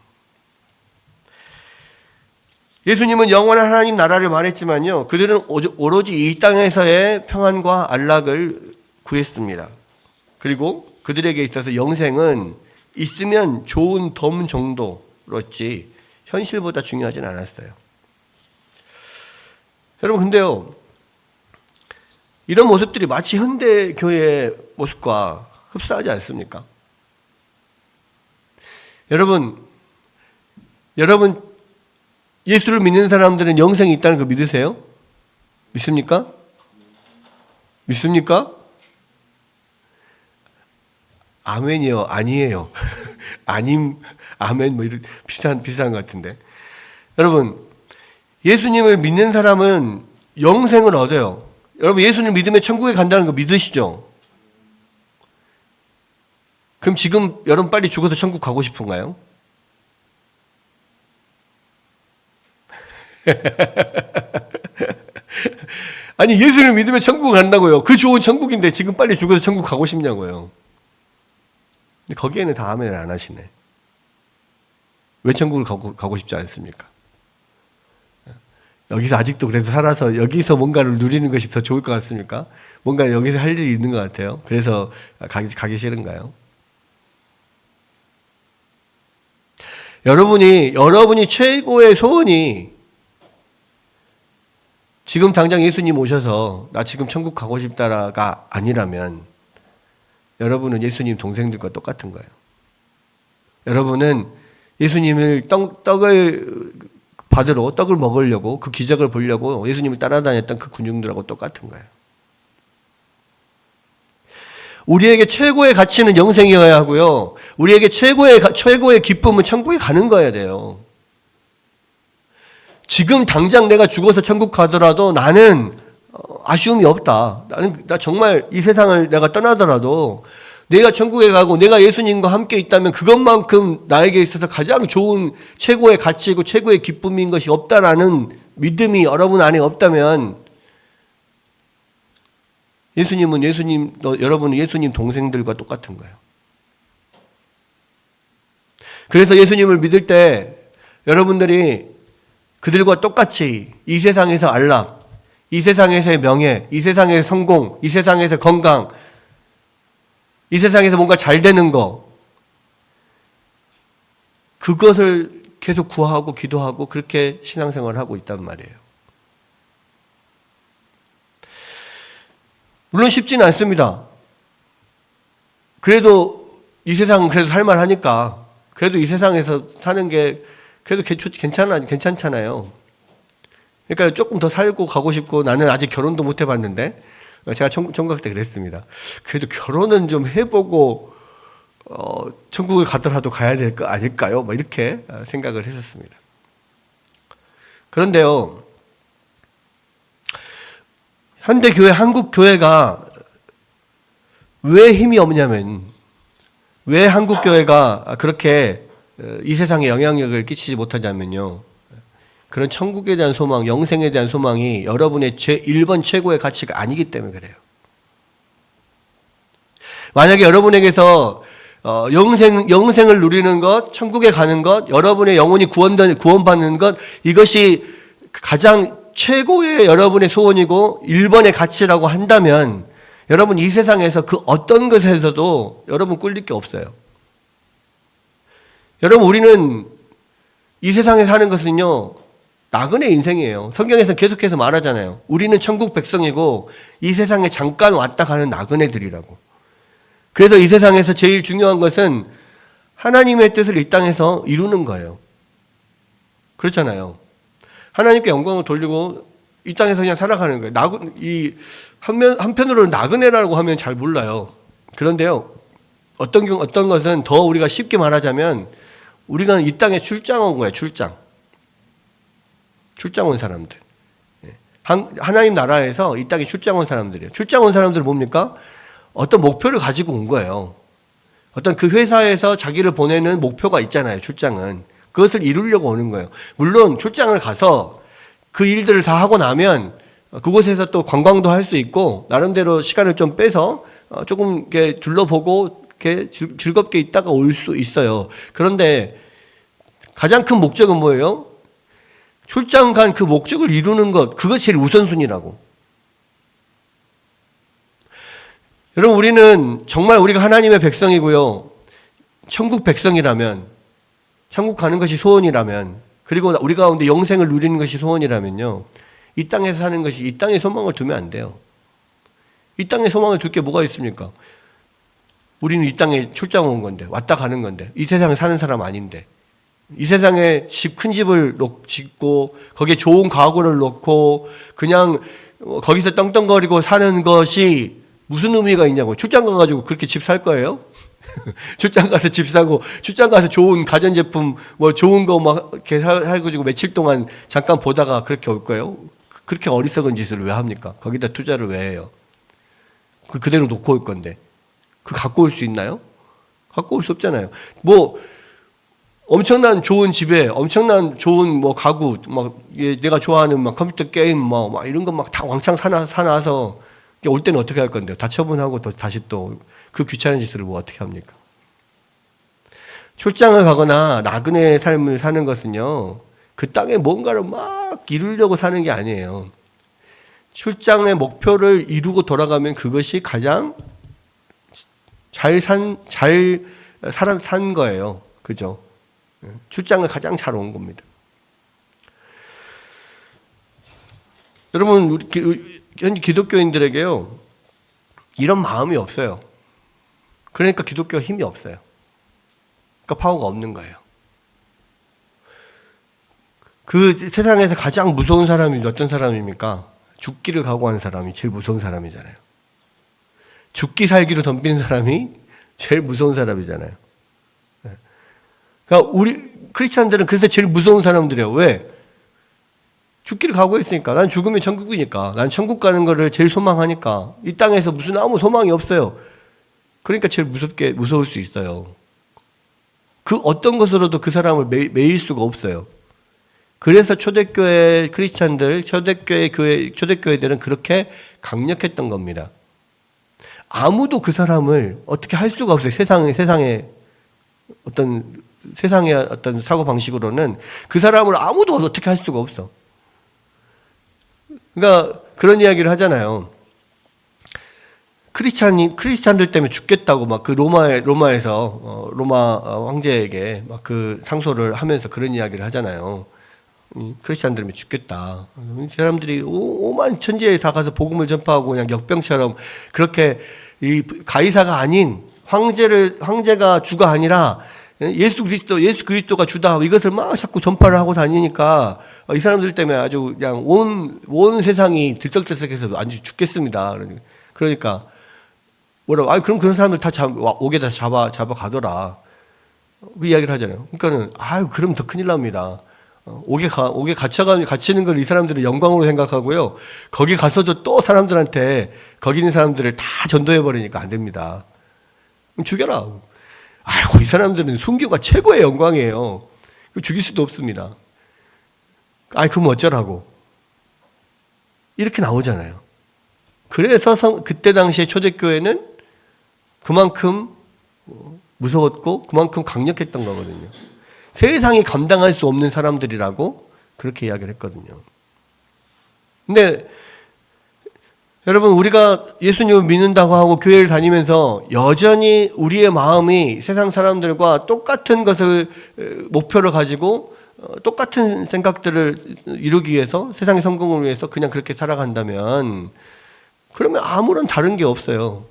예수님은 영원한 하나님 나라를 말했지만요. 그들은 오로지 이 땅에서의 평안과 안락을 구했습니다. 그리고 그들에게 있어서 영생은 있으면 좋은 덤 정도였지 현실보다 중요하진 않았어요. 여러분 근데요. 이런 모습들이 마치 현대 교회의 모습과 흡사하지 않습니까? 여러분 예수를 믿는 사람들은 영생이 있다는 거 믿으세요? 믿습니까? 믿습니까? 아멘이요, 아니에요. 아님, 아멘, 이런 비슷한 것 같은데. 여러분, 예수님을 믿는 사람은 영생을 얻어요. 여러분, 예수님을 믿으면 천국에 간다는 거 믿으시죠? 그럼 지금 여러분 빨리 죽어서 천국 가고 싶은가요? 아니, 예수를 믿으면 천국 간다고요. 그 좋은 천국인데 지금 빨리 죽어서 천국 가고 싶냐고요. 근데 거기에는 다 아멘을 안 하시네. 왜 천국을 가고 싶지 않습니까? 여기서 아직도 그래서 살아서 여기서 뭔가를 누리는 것이 더 좋을 것 같습니까? 뭔가 여기서 할 일이 있는 것 같아요. 그래서 가기 싫은가요? 여러분이 최고의 소원이 지금 당장 예수님 오셔서 나 지금 천국 가고 싶다가 아니라면 여러분은 예수님 동생들과 똑같은 거예요. 여러분은 예수님을 떡을 받으러 떡을 먹으려고 그 기적을 보려고 예수님을 따라다녔던 그 군중들하고 똑같은 거예요. 우리에게 최고의 가치는 영생이어야 하고요. 우리에게 최고의 기쁨은 천국에 가는 거여야 돼요. 지금 당장 내가 죽어서 천국 가더라도 나는 아쉬움이 없다. 나 정말 이 세상을 내가 떠나더라도 내가 천국에 가고 내가 예수님과 함께 있다면 그것만큼 나에게 있어서 가장 좋은 최고의 가치이고 최고의 기쁨인 것이 없다라는 믿음이 여러분 안에 없다면 여러분은 예수님 동생들과 똑같은 거예요. 그래서 예수님을 믿을 때 여러분들이 그들과 똑같이 이 세상에서 안락, 이 세상에서의 명예, 이 세상에서의 성공, 이 세상에서의 건강, 이 세상에서 뭔가 잘 되는 거, 그것을 계속 구하고 기도하고 그렇게 신앙생활을 하고 있단 말이에요. 물론 쉽지는 않습니다. 그래도 이 세상은 그래도 살만하니까, 그래도 이 세상에서 사는 게 그래도 괜찮잖아요. 그러니까 조금 더 살고 가고 싶고, 나는 아직 결혼도 못 해봤는데 제가 총각 때 그랬습니다. 그래도 결혼은 좀 해보고 천국을 가더라도 가야 될 거 아닐까요? 뭐 이렇게 생각을 했었습니다. 그런데요, 현대교회, 한국교회가 왜 힘이 없냐면, 왜 한국교회가 그렇게 이 세상에 영향력을 끼치지 못하냐면요, 그런 천국에 대한 소망, 영생에 대한 소망이 여러분의 제1번 최고의 가치가 아니기 때문에 그래요. 만약에 여러분에게서 영생을 누리는 것, 천국에 가는 것, 여러분의 영혼이 구원받는 것, 이것이 가장 최고의 여러분의 소원이고 1번의 가치라고 한다면 여러분 이 세상에서 그 어떤 것에서도 여러분 꿀릴 게 없어요. 여러분, 우리는 이 세상에 사는 것은요, 나그네 인생이에요. 성경에서 계속해서 말하잖아요. 우리는 천국 백성이고 이 세상에 잠깐 왔다 가는 나그네들이라고. 그래서 이 세상에서 제일 중요한 것은 하나님의 뜻을 이 땅에서 이루는 거예요. 그렇잖아요. 하나님께 영광을 돌리고 이 땅에서 그냥 살아가는 거예요. 한편으로는 나그네라고 하면 잘 몰라요. 그런데요, 어떤 것은 더 우리가 쉽게 말하자면 우리가 이 땅에 출장 온 거예요. 출장 온 사람들. 하나님 나라에서 이 땅에 출장 온 사람들이에요. 출장 온 사람들은 뭡니까? 어떤 목표를 가지고 온 거예요. 어떤 그 회사에서 자기를 보내는 목표가 있잖아요. 출장은. 그것을 이루려고 오는 거예요. 물론 출장을 가서 그 일들을 다 하고 나면 그곳에서 또 관광도 할 수 있고 나름대로 시간을 좀 빼서 조금 이렇게 둘러보고 이렇게 즐겁게 있다가 올 수 있어요. 그런데 가장 큰 목적은 뭐예요? 출장 간 그 목적을 이루는 것, 그것이 제일 우선순위라고. 여러분, 우리는 정말 우리가 하나님의 백성이고요, 천국 백성이라면, 천국 가는 것이 소원이라면, 그리고 우리 가운데 영생을 누리는 것이 소원이라면요, 이 땅에서 사는 것이, 이 땅에 소망을 두면 안 돼요. 이 땅에 소망을 둘 게 뭐가 있습니까? 우리는 이 땅에 출장 온 건데, 왔다 가는 건데, 이 세상에 사는 사람 아닌데, 이 세상에 큰 집을 짓고 거기에 좋은 가구를 놓고 그냥 거기서 떵떵거리고 사는 것이 무슨 의미가 있냐고. 출장 가가지고 그렇게 집 살 거예요? 출장 가서 집 사고, 출장 가서 좋은 가전제품 뭐 좋은 거 막 이렇게 사가지고 며칠 동안 잠깐 보다가 그렇게 올 거예요? 그렇게 어리석은 짓을 왜 합니까? 거기다 투자를 왜 해요? 그대로 놓고 올 건데 그 갖고 올 수 있나요? 갖고 올 수 없잖아요. 뭐 엄청난 좋은 집에 엄청난 좋은 뭐 가구, 막 내가 좋아하는 막 컴퓨터 게임 막 이런 거 막 다 왕창 사놔서 올 때는 어떻게 할 건데요? 다 처분하고 또 다시 또 그 귀찮은 짓을 뭐 어떻게 합니까? 출장을 가거나 나그네 삶을 사는 것은요, 그 땅에 뭔가를 막 이루려고 사는 게 아니에요. 출장의 목표를 이루고 돌아가면 그것이 가장 잘 산 거예요. 그죠? 출장을 가장 잘 온 겁니다. 여러분, 현재 기독교인들에게요, 이런 마음이 없어요. 그러니까 기독교가 힘이 없어요. 그러니까 파워가 없는 거예요. 그 세상에서 가장 무서운 사람이 어떤 사람입니까? 죽기를 각오하는 사람이 제일 무서운 사람이잖아요. 죽기 살기로 덤빈 사람이 제일 무서운 사람이잖아요. 그러니까 우리 크리스찬들은 그래서 제일 무서운 사람들이에요. 왜? 죽기를 각오했으니까. 난 죽으면 천국이니까. 난 천국 가는 거를 제일 소망하니까. 이 땅에서 무슨 아무 소망이 없어요. 그러니까 제일 무서울 수 있어요. 그 어떤 것으로도 그 사람을 매일 수가 없어요. 그래서 초대교회 크리스찬들, 초대교회들은 그렇게 강력했던 겁니다. 아무도 그 사람을 어떻게 할 수가 없어요. 세상의 어떤 사고 방식으로는 그 사람을 아무도 어떻게 할 수가 없어. 그러니까 그런 이야기를 하잖아요. 크리스찬들 때문에 죽겠다고 막 그 로마에서 로마 황제에게 막 그 상소를 하면서 그런 이야기를 하잖아요. 크리스찬들 때문에 죽겠다. 사람들이 오만 천지에 다 가서 복음을 전파하고 그냥 역병처럼 그렇게 이 가이사가 아닌 황제가 주가 아니라 예수 그리스도가 주다. 이것을 막 자꾸 전파를 하고 다니니까 이 사람들 때문에 아주 그냥 온 세상이 들썩들썩해서 아주 죽겠습니다. 그러니까 뭐라고? 그럼 그런 사람들 다 옥에다 잡아 가더라. 그 이야기를 하잖아요. 그러니까는 그럼 더 큰일 납니다. 옥에 갇히는 걸 이 사람들은 영광으로 생각하고요. 거기 가서도 또 사람들한테 거기 있는 사람들을 다 전도해 버리니까 안 됩니다. 그럼 죽여라. 이 사람들은 순교가 최고의 영광이에요. 죽일 수도 없습니다. 그럼 어쩌라고? 이렇게 나오잖아요. 그래서 그때 당시에 초대교회는 그만큼 무서웠고 그만큼 강력했던 거거든요. 세상이 감당할 수 없는 사람들이라고 그렇게 이야기를 했거든요. 근데 여러분, 우리가 예수님을 믿는다고 하고 교회를 다니면서 여전히 우리의 마음이 세상 사람들과 똑같은 것을 목표로 가지고 똑같은 생각들을 이루기 위해서, 세상의 성공을 위해서 그냥 그렇게 살아간다면 그러면 아무런 다른 게 없어요.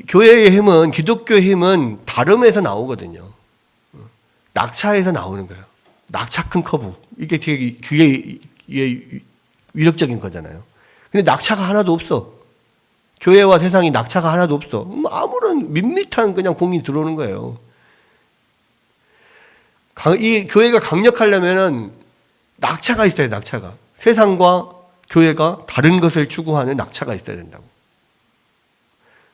교회의 힘은, 기독교의 힘은 다름에서 나오거든요. 낙차에서 나오는 거예요. 낙차 큰 커브. 이게 되게 위력적인 거잖아요. 근데 낙차가 하나도 없어. 교회와 세상이 낙차가 하나도 없어. 아무런 밋밋한 그냥 공이 들어오는 거예요. 이 교회가 강력하려면은 낙차가 있어야 돼, 낙차가. 세상과 교회가 다른 것을 추구하는 낙차가 있어야 된다고.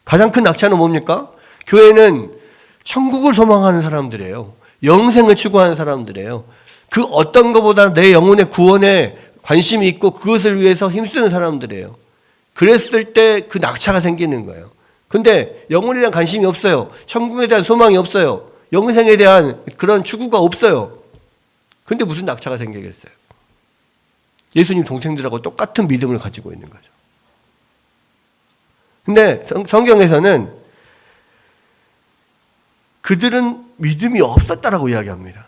가장 큰 낙차는 뭡니까? 교회는 천국을 소망하는 사람들이에요. 영생을 추구하는 사람들이에요. 그 어떤 것보다 내 영혼의 구원에 관심이 있고 그것을 위해서 힘쓰는 사람들이에요. 그랬을 때 그 낙차가 생기는 거예요. 근데 영혼에 대한 관심이 없어요. 천국에 대한 소망이 없어요. 영생에 대한 그런 추구가 없어요. 근데 무슨 낙차가 생기겠어요? 예수님 동생들하고 똑같은 믿음을 가지고 있는 거죠. 근데 성경에서는 그들은 믿음이 없었다라고 이야기합니다.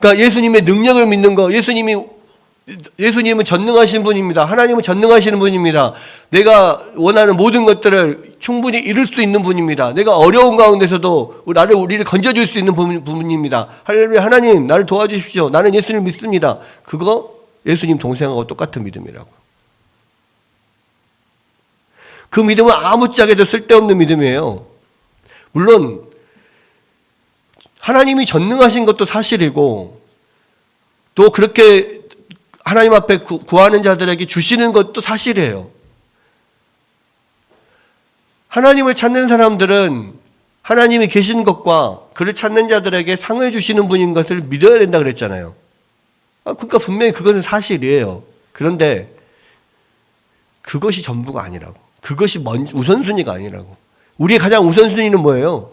그러니까 예수님의 능력을 믿는 거, 예수님은 전능하신 분입니다. 하나님은 전능하시는 분입니다. 내가 원하는 모든 것들을 충분히 이룰 수 있는 분입니다. 내가 어려운 가운데서도 우리를 건져줄 수 있는 분입니다. 할렐루야, 하나님 나를 도와주십시오. 나는 예수님을 믿습니다. 그거 예수님 동생하고 똑같은 믿음이라고. 그 믿음은 아무짝에도 쓸데없는 믿음이에요. 물론 하나님이 전능하신 것도 사실이고 또 그렇게 하나님 앞에 구하는 자들에게 주시는 것도 사실이에요. 하나님을 찾는 사람들은 하나님이 계신 것과 그를 찾는 자들에게 상을 주시는 분인 것을 믿어야 된다 그랬잖아요. 그러니까 분명히 그것은 사실이에요. 그런데 그것이 전부가 아니라고. 그것이 우선순위가 아니라고. 우리의 가장 우선순위는 뭐예요?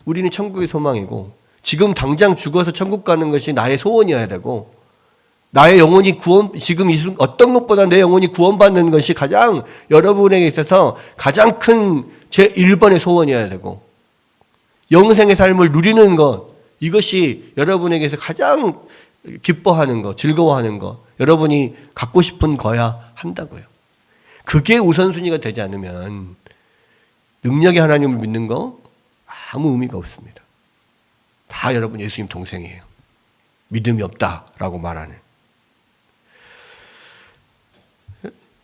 우리는 천국의 소망이고 지금 당장 죽어서 천국 가는 것이 나의 소원이어야 되고 나의 영혼이 지금 어떤 것보다 내 영혼이 구원받는 것이 가장 여러분에게 있어서 가장 큰 제1번의 소원이어야 되고 영생의 삶을 누리는 것, 이것이 여러분에게서 가장 기뻐하는 것, 즐거워하는 것, 여러분이 갖고 싶은 거야 한다고요. 그게 우선순위가 되지 않으면 능력의 하나님을 믿는 거 아무 의미가 없습니다. 다 여러분 예수님 동생이에요. 믿음이 없다라고 말하는.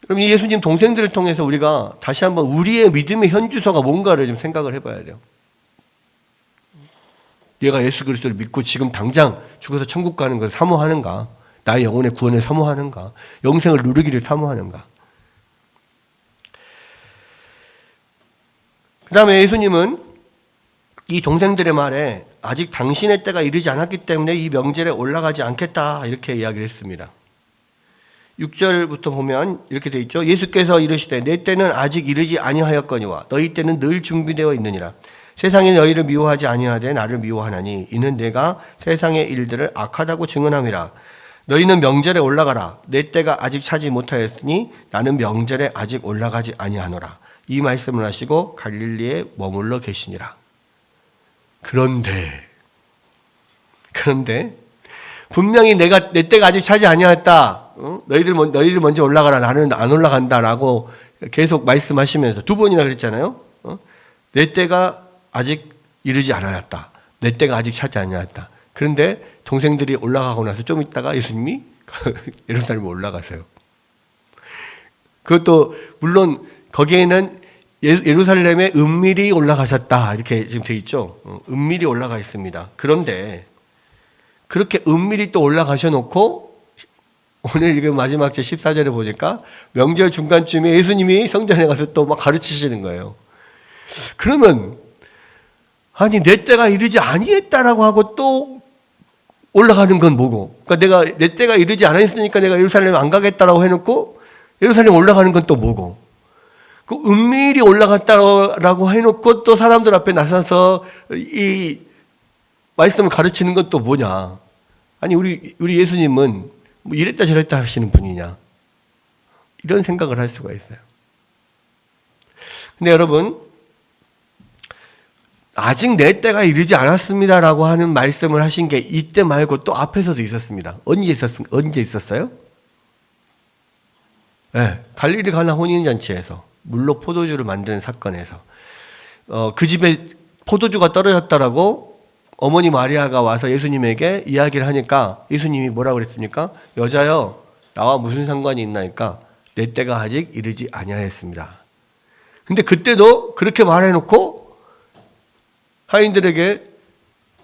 그럼 이 예수님 동생들을 통해서 우리가 다시 한번 우리의 믿음의 현주소가 뭔가를 좀 생각을 해봐야 돼요. 내가 예수 그리스도를 믿고 지금 당장 죽어서 천국 가는 것을 사모하는가? 나의 영혼의 구원을 사모하는가? 영생을 누리기를 사모하는가? 그 다음에 예수님은 이 동생들의 말에 아직 당신의 때가 이르지 않았기 때문에 이 명절에 올라가지 않겠다 이렇게 이야기를 했습니다. 6절부터 보면 이렇게 되어 있죠. 예수께서 이르시되 내 때는 아직 이르지 아니하였거니와 너희 때는 늘 준비되어 있느니라. 세상이 너희를 미워하지 아니하되 나를 미워하나니 이는 내가 세상의 일들을 악하다고 증언함이라. 너희는 명절에 올라가라. 내 때가 아직 차지 못하였으니 나는 명절에 아직 올라가지 아니하노라. 이 말씀을 하시고 갈릴리에 머물러 계시니라. 그런데 분명히 내 때가 아직 차지 아니하였다. 너희들 먼저 올라가라. 나는 안 올라간다라고 계속 말씀하시면서 두 번이나 그랬잖아요. 내 때가 아직 이르지 않았다. 내 때가 아직 차지 아니하였다. 그런데 동생들이 올라가고 나서 좀 있다가 예수님이 예루살렘에 올라가세요. 그것도 물론 거기에는 예루살렘에 은밀히 올라가셨다 이렇게 지금 돼 있죠. 은밀히 올라가 있습니다. 그런데 그렇게 은밀히 또 올라가셔 놓고 오늘 이게 마지막 제 14절에 보니까 명절 중간쯤에 예수님이 성전에 가서 또 막 가르치시는 거예요. 그러면 아니 내 때가 이르지 아니했다라고 하고 또 올라가는 건 뭐고? 그러니까 내 때가 이르지 않았으니까 내가 예루살렘 안 가겠다라고 해놓고 예루살렘 올라가는 건 또 뭐고? 그 은밀히 올라갔다라고 해놓고 또 사람들 앞에 나서서 이 말씀을 가르치는 건 또 뭐냐? 아니 우리 예수님은 뭐 이랬다 저랬다 하시는 분이냐? 이런 생각을 할 수가 있어요. 근데 여러분 아직 내 때가 이르지 않았습니다라고 하는 말씀을 하신 게 이때 말고 또 앞에서도 있었습니다. 언제 있었어요? 네, 갈릴리 가나 혼인잔치에서 물로 포도주를 만드는 사건에서 그 집에 포도주가 떨어졌다라고 어머니 마리아가 와서 예수님에게 이야기를 하니까 예수님이 뭐라고 그랬습니까? 여자여 나와 무슨 상관이 있나니까 내 때가 아직 이르지 아니하였습니다. 근데 그때도 그렇게 말해놓고 하인들에게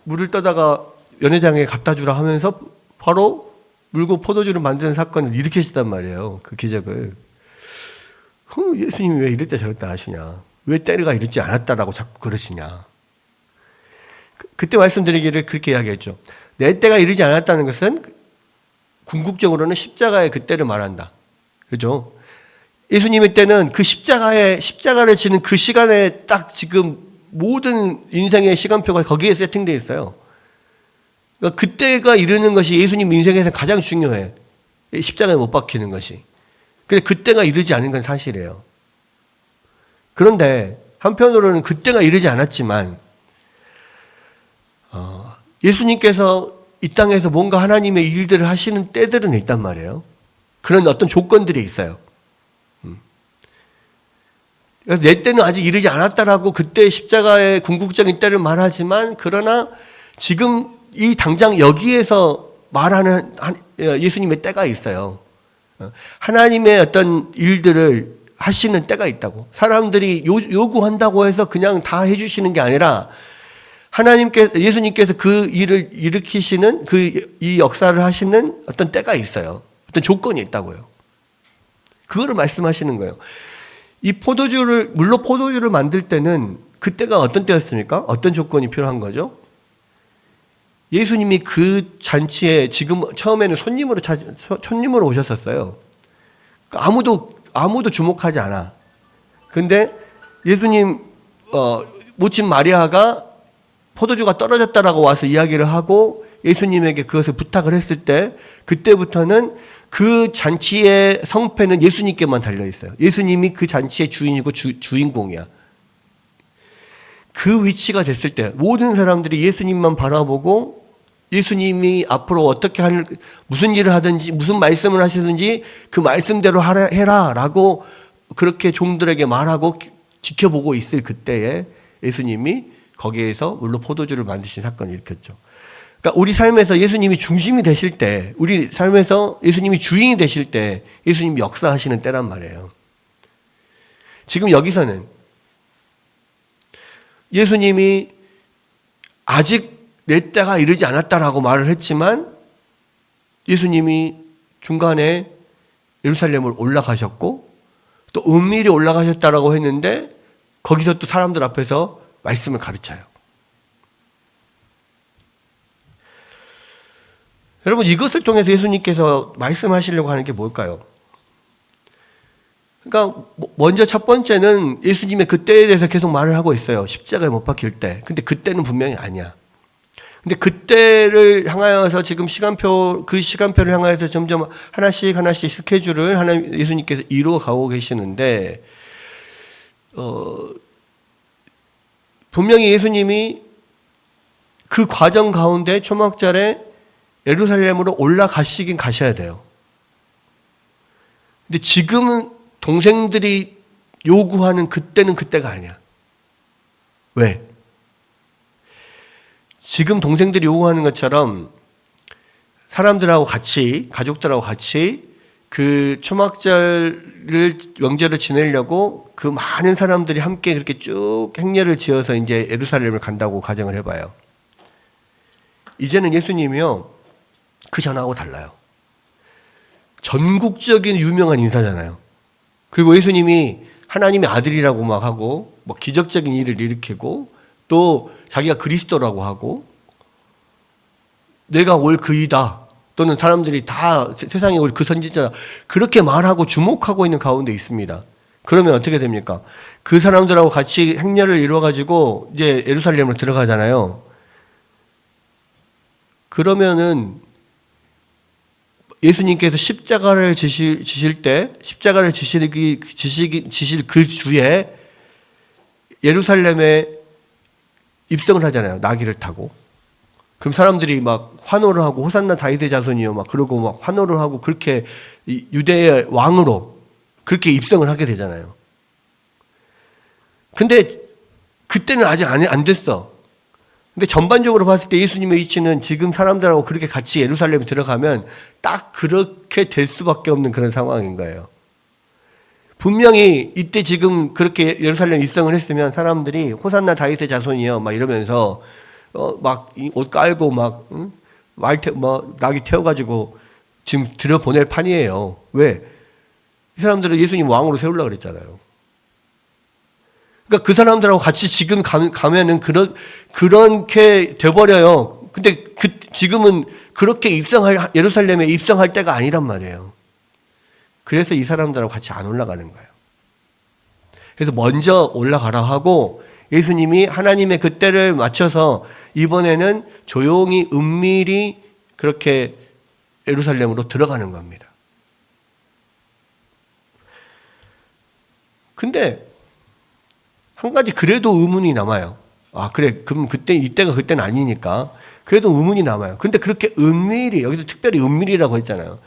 물을 떠다가 연회장에 갖다 주라 하면서 바로 물고 포도주를 만드는 사건을 일으키셨단 말이에요. 그 기적을. 예수님이 왜 이랬다 저랬다 하시냐? 왜 때가 이르지 않았다라고 자꾸 그러시냐? 그때 말씀드리기를 그렇게 이야기했죠. 내 때가 이르지 않았다는 것은 궁극적으로는 십자가의 그 때를 말한다. 그죠? 예수님의 때는 그 십자가를 지는 그 시간에 딱 지금 모든 인생의 시간표가 거기에 세팅되어 있어요. 그러니까 그때가 이르는 것이 예수님 인생에서 가장 중요해. 십자가에 못 박히는 것이. 근데 그때가 이르지 않은 건 사실이에요. 그런데 한편으로는 그때가 이르지 않았지만 예수님께서 이 땅에서 뭔가 하나님의 일들을 하시는 때들은 있단 말이에요. 그런 어떤 조건들이 있어요. 그래서 내 때는 아직 이르지 않았다라고 그때 십자가의 궁극적인 때를 말하지만 그러나 지금 이 당장 여기에서 말하는 예수님의 때가 있어요. 하나님의 어떤 일들을 하시는 때가 있다고. 사람들이 요구한다고 해서 그냥 다 해주시는 게 아니라 예수님께서 그 일을 일으키시는 이 역사를 하시는 어떤 때가 있어요. 어떤 조건이 있다고요. 그거를 말씀하시는 거예요. 물로 포도주를 만들 때는 그때가 어떤 때였습니까? 어떤 조건이 필요한 거죠? 예수님이 그 잔치에 지금 처음에는 손님으로 오셨었어요. 아무도 주목하지 않아. 근데 예수님 모친 마리아가 포도주가 떨어졌다라고 와서 이야기를 하고 예수님에게 그것을 부탁을 했을 때 그때부터는 그 잔치의 성패는 예수님께만 달려 있어요. 예수님이 그 잔치의 주인이고 주인공이야. 그 위치가 됐을 때 모든 사람들이 예수님만 바라보고 예수님이 앞으로 어떻게 무슨 일을 하든지 무슨 말씀을 하시든지 그 말씀대로 해라 라고 그렇게 종들에게 말하고 지켜보고 있을 그때에 예수님이 거기에서 물로 포도주를 만드신 사건을 일으켰죠. 그러니까 우리 삶에서 예수님이 중심이 되실 때, 우리 삶에서 예수님이 주인이 되실 때 예수님이 역사하시는 때란 말이에요. 지금 여기서는 예수님이 아직 내 때가 이르지 않았다라고 말을 했지만 예수님이 중간에 예루살렘을 올라가셨고 또 은밀히 올라가셨다라고 했는데 거기서 또 사람들 앞에서 말씀을 가르쳐요. 여러분, 이것을 통해서 예수님께서 말씀하시려고 하는 게 뭘까요? 그러니까 먼저 첫 번째는 예수님의 그때에 대해서 계속 말을 하고 있어요. 십자가에 못 박힐 때. 근데 그때는 분명히 아니야. 근데 그때를 향하여서 지금 그 시간표를 향하여서 점점 하나씩 스케줄을 예수님께서 이루어 가고 계시는데, 분명히 예수님이 그 과정 가운데 초막절에 예루살렘으로 올라가시긴 가셔야 돼요. 근데 지금은 동생들이 요구하는 그때는 그때가 아니야. 왜? 지금 동생들이 요구하는 것처럼 사람들하고 같이, 가족들하고 같이 그 초막절을, 명절을 지내려고 그 많은 사람들이 함께 그렇게 쭉 행렬을 지어서 이제 예루살렘을 간다고 가정을 해봐요. 이제는 예수님이요, 그 전하고 달라요. 전국적인 유명한 인사잖아요. 그리고 예수님이 하나님의 아들이라고 막 하고, 뭐 기적적인 일을 일으키고, 또 자기가 그리스도라고 하고, 내가 올 그이다. 또는 사람들이 다 세상에 올 그 선지자다. 그렇게 말하고 주목하고 있는 가운데 있습니다. 그러면 어떻게 됩니까? 그 사람들하고 같이 행렬을 이루어가지고 이제 예루살렘으로 들어가잖아요. 그러면은 예수님께서 십자가를 지실 때, 십자가를 지실 그 주에 예루살렘에 입성을 하잖아요. 나귀를 타고. 그럼 사람들이 막 환호를 하고 호산나 다윗의 자손이요 막 그러고 막 환호를 하고 그렇게 유대의 왕으로 그렇게 입성을 하게 되잖아요. 근데 그때는 아직 안 됐어. 근데 전반적으로 봤을 때 예수님의 위치는 지금 사람들하고 그렇게 같이 예루살렘에 들어가면 딱 그렇게 될 수밖에 없는 그런 상황인 거예요. 분명히 이때 지금 그렇게 예루살렘 입성을 했으면 사람들이 호산나 다윗의 자손이요 막 이러면서 막 옷 깔고 막 나귀 태워가지고 지금 들여보낼 판이에요. 왜? 이 사람들은 예수님 왕으로 세우려고 그랬잖아요. 그러니까 그 사람들하고 같이 지금 가면은 그렇게 돼버려요. 근데 지금은 그렇게 예루살렘에 입성할 때가 아니란 말이에요. 그래서 이 사람들하고 같이 안 올라가는 거예요. 그래서 먼저 올라가라 하고 예수님이 하나님의 그 때를 맞춰서 이번에는 조용히 은밀히 그렇게 예루살렘으로 들어가는 겁니다. 근데 한 가지 그래도 의문이 남아요. 아, 그래. 그럼 이때가 그때는 아니니까. 그래도 의문이 남아요. 근데 그렇게 은밀히, 여기서 특별히 은밀이라고 했잖아요.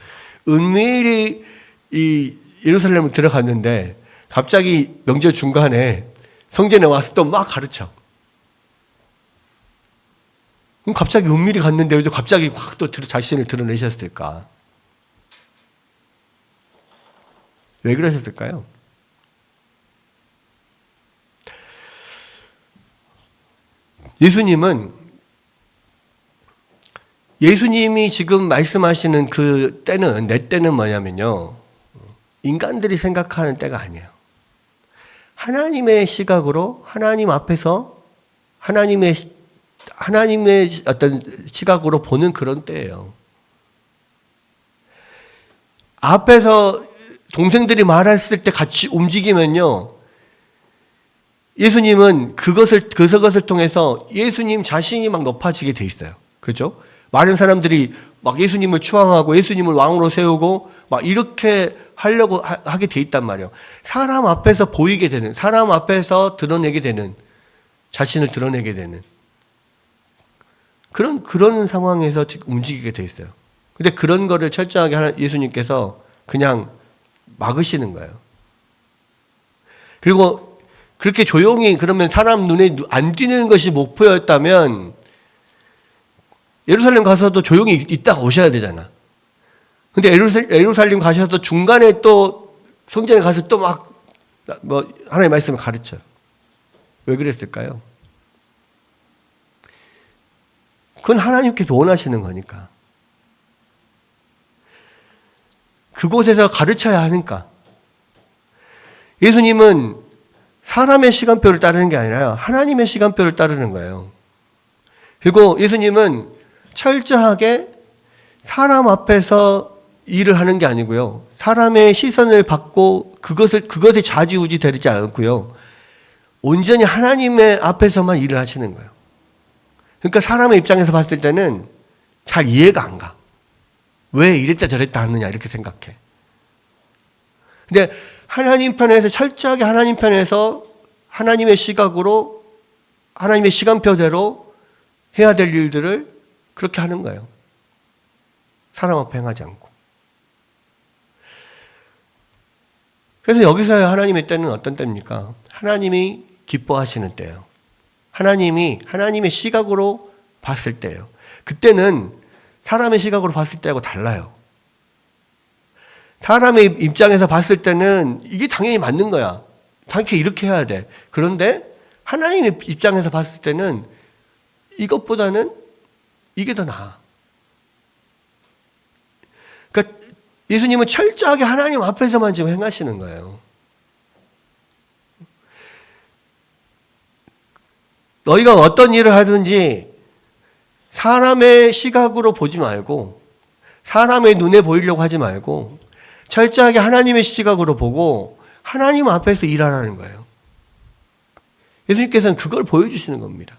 은밀히 이 예루살렘을 들어갔는데 갑자기 명절 중간에 성전에 와서 또 막 가르쳐. 그럼 갑자기 은밀히 갔는데 왜 갑자기 확 또 자신을 드러내셨을까? 왜 그러셨을까요? 예수님이 지금 말씀하시는 그 때는, 내 때는 뭐냐면요. 인간들이 생각하는 때가 아니에요. 하나님의 시각으로, 하나님 앞에서 하나님의 어떤 시각으로 보는 그런 때예요. 앞에서 동생들이 말했을 때 같이 움직이면요. 예수님은 그것을 통해서 예수님 자신이 막 높아지게 돼 있어요. 그렇죠? 많은 사람들이 막 예수님을 추앙하고 예수님을 왕으로 세우고 막 이렇게 하려고 하게 돼 있단 말이에요. 사람 앞에서 보이게 되는, 사람 앞에서 드러내게 되는 자신을 드러내게 되는 그런 상황에서 움직이게 돼 있어요. 근데 그런 거를 철저하게 예수님께서 그냥 막으시는 거예요. 그리고 그렇게 조용히 그러면 사람 눈에 안 띄는 것이 목표였다면 예루살렘 가서도 조용히 있다가 오셔야 되잖아. 근데 예루살렘 가셔서 중간에 또 성전에 가서 또 막 하나님의 말씀을 가르쳐요. 왜 그랬을까요? 그건 하나님께서 원하시는 거니까. 그곳에서 가르쳐야 하니까. 예수님은 사람의 시간표를 따르는 게 아니라 하나님의 시간표를 따르는 거예요. 그리고 예수님은 철저하게 사람 앞에서 일을 하는 게 아니고요. 사람의 시선을 받고 그것에 좌지우지 되지 않고요. 온전히 하나님의 앞에서만 일을 하시는 거예요. 그러니까 사람의 입장에서 봤을 때는 잘 이해가 안 가. 왜 이랬다 저랬다 하느냐 이렇게 생각해. 근데 하나님 편에서 철저하게 하나님 편에서 하나님의 시각으로 하나님의 시간표대로 해야 될 일들을 그렇게 하는 거예요. 사람 앞에 행하지 않고. 그래서 여기서의 하나님의 때는 어떤 때입니까? 하나님이 기뻐하시는 때예요. 하나님의 시각으로 봤을 때예요. 그때는 사람의 시각으로 봤을 때하고 달라요. 사람의 입장에서 봤을 때는 이게 당연히 맞는 거야. 당연히 이렇게 해야 돼. 그런데 하나님의 입장에서 봤을 때는 이것보다는 이게 더 나아. 그러니까 예수님은 철저하게 하나님 앞에서만 지금 행하시는 거예요. 너희가 어떤 일을 하든지 사람의 시각으로 보지 말고 사람의 눈에 보이려고 하지 말고 철저하게 하나님의 시각으로 보고 하나님 앞에서 일하라는 거예요. 예수님께서는 그걸 보여주시는 겁니다.